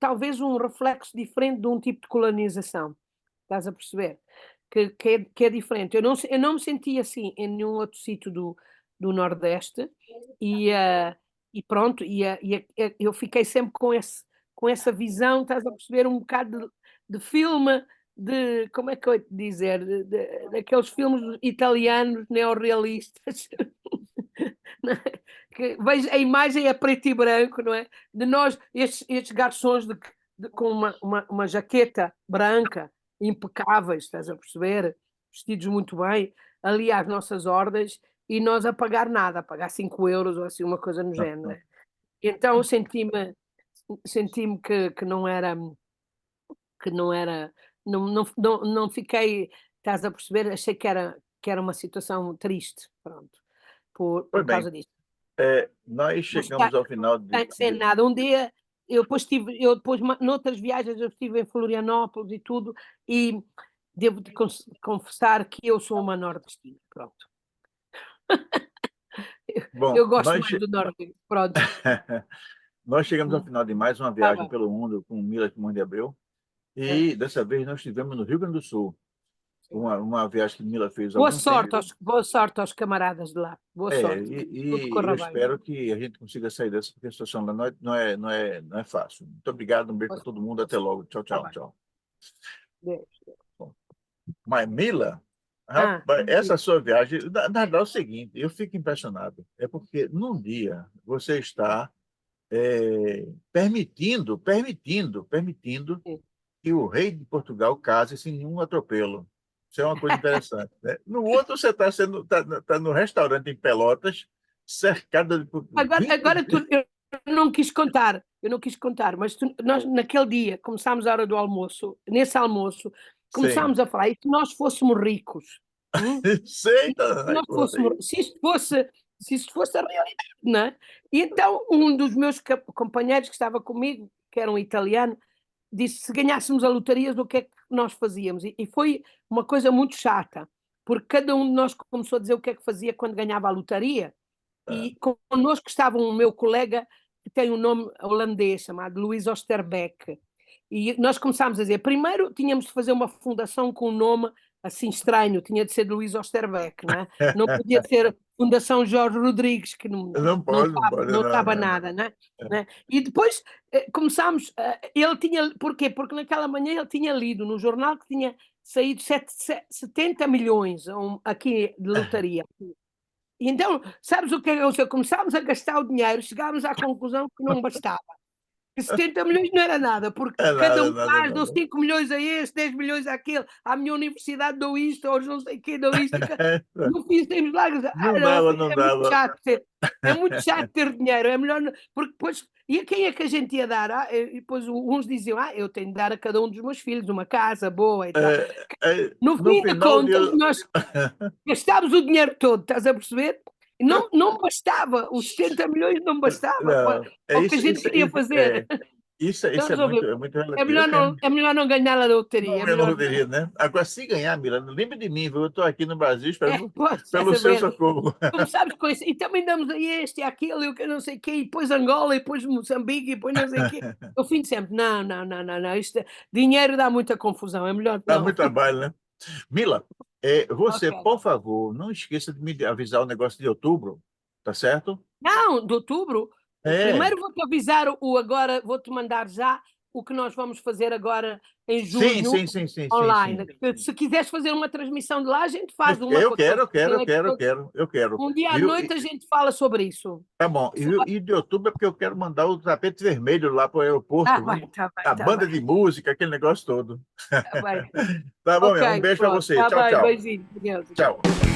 talvez um reflexo diferente de um tipo de colonização. Estás a perceber? Que é diferente. Eu não me senti assim em nenhum outro sítio do Nordeste e pronto, eu fiquei sempre com essa visão, estás a perceber, um bocado de filme, como é que eu ia te dizer, daqueles filmes italianos neorrealistas, não é? Que vejo a imagem a preto e branco, não é? De nós, estes garçons com uma jaqueta branca, impecáveis, estás a perceber? Vestidos muito bem, ali às nossas ordens, e nós a pagar nada, a pagar 5 euros ou assim, uma coisa no género. Né? Então senti-me que não era, não fiquei, estás a perceber? Achei que era uma situação triste, pronto, por Pois bem, causa disso. nós Mas está, chegamos ao final sem nada. Um dia, eu depois, noutras viagens, eu estive em Florianópolis e tudo, e devo-te confessar que eu sou uma nordestina, pronto. bom, Eu gosto mais do Norte, pronto. nós chegamos ao final de mais uma Tá viagem bem. pelo mundo com Mila Simões de Abreu. E dessa vez nós estivemos no Rio Grande do Sul, uma viagem que Mila fez há Boa algum sorte tempo. boa sorte aos camaradas de lá. Boa sorte. Tudo Eu corra bem. espero que a gente consiga sair dessa, porque a situação lá não é fácil. Muito obrigado, um beijo para todo mundo, até logo. Tchau, Tá tchau, bem. tchau. Deus. Bom, mas, Mila, Ah, rapaz, essa sua viagem, na verdade é o seguinte, eu fico impressionado. É porque num dia você está permitindo sim. que o rei de Portugal case sem nenhum atropelo. Isso é uma coisa interessante, né? No outro, você está tá no restaurante em Pelotas, cercado de Agora 20. eu não quis contar, mas nós naquele dia começámos a hora do almoço, nesse almoço, Sim. começámos a falar, e se nós fôssemos ricos? Hum? E Eita, se ai, nós conta aí. fôssemos, se isto fosse a realidade, não é? E então um dos meus companheiros que estava comigo, que era um italiano, disse: se ganhássemos a lotaria, o que é que nós fazíamos? E foi uma coisa muito chata, porque cada um de nós começou a dizer o que é que fazia quando ganhava a lotaria, Ah, e connosco estava um meu colega que tem um nome holandês chamado Luís Osterbeck. E nós começámos a dizer: primeiro tínhamos de fazer uma fundação com um nome assim estranho, tinha de ser de Luís Osterbeck, não é? Não podia ser Fundação Jorge Rodrigues, que não pode, não pode, não não, estava não, nada, não. não é? Não é? E depois começámos, ele tinha, porquê? Porque naquela manhã ele tinha lido no jornal que tinha saído 70 milhões aqui de lotaria. E então, sabes o que aconteceu? Começámos a gastar o dinheiro, chegámos à conclusão que não bastava. Que 70 milhões não era nada, porque É cada nada, um nada, deu nada. 5 milhões a este, 10 milhões àquele, à minha universidade dou isto, aos não sei o quê dou isto. No fim temos lá, Não não, dava, não é muito dava. chato é muito chato ter dinheiro, é melhor, porque depois, e a quem é que a gente ia dar? E depois uns diziam, eu tenho de dar a cada um dos meus filhos uma casa boa e tal. No No fim de final, contas, nós gastámos o dinheiro todo, estás a perceber? E não bastava, os 70 milhões não bastava para, não, para o que a gente queria fazer. isso Então resolveu, é muito relativo. Eu mesmo é melhor não ganhar na não loteria, é ganho na melhor não. loteria, né? Agora, se ganhar, Milano, lembre de mim, viu? Eu estou aqui no Brasil esperando Pode pelo a seu ver. socorro. Começámos com isso, e também damos a este e aquilo, e o que não sei o quê, e depois Angola, e depois Moçambique, e depois não sei o quê. No fim de sempre, não, dinheiro dá muita confusão, é melhor Dá não. muito trabalho, né? Mila, você, Ok. por favor, não esqueça de me avisar o negócio de outubro, tá certo? Não, de outubro. É, Primeiro vou-te avisar agora, vou-te mandar já o que nós vamos fazer agora em sim, junho sim, sim, sim, sim, online. sim. Se quiseres fazer uma transmissão de lá, a gente faz uma com aqueles colegas. Eu quero. Um dia à Viu? noite a gente fala sobre isso. Tá bom. E de outubro é porque eu quero mandar o tapete vermelho lá para o aeroporto, viu? Tá bem, A tá banda de bem. música, aquele negócio todo. Tá bem. Tá bom, meu. Um Ok, beijo para pronto. você. Tá Tchau, bem, tchau. beijinho. Adeus, adeus. Tchau.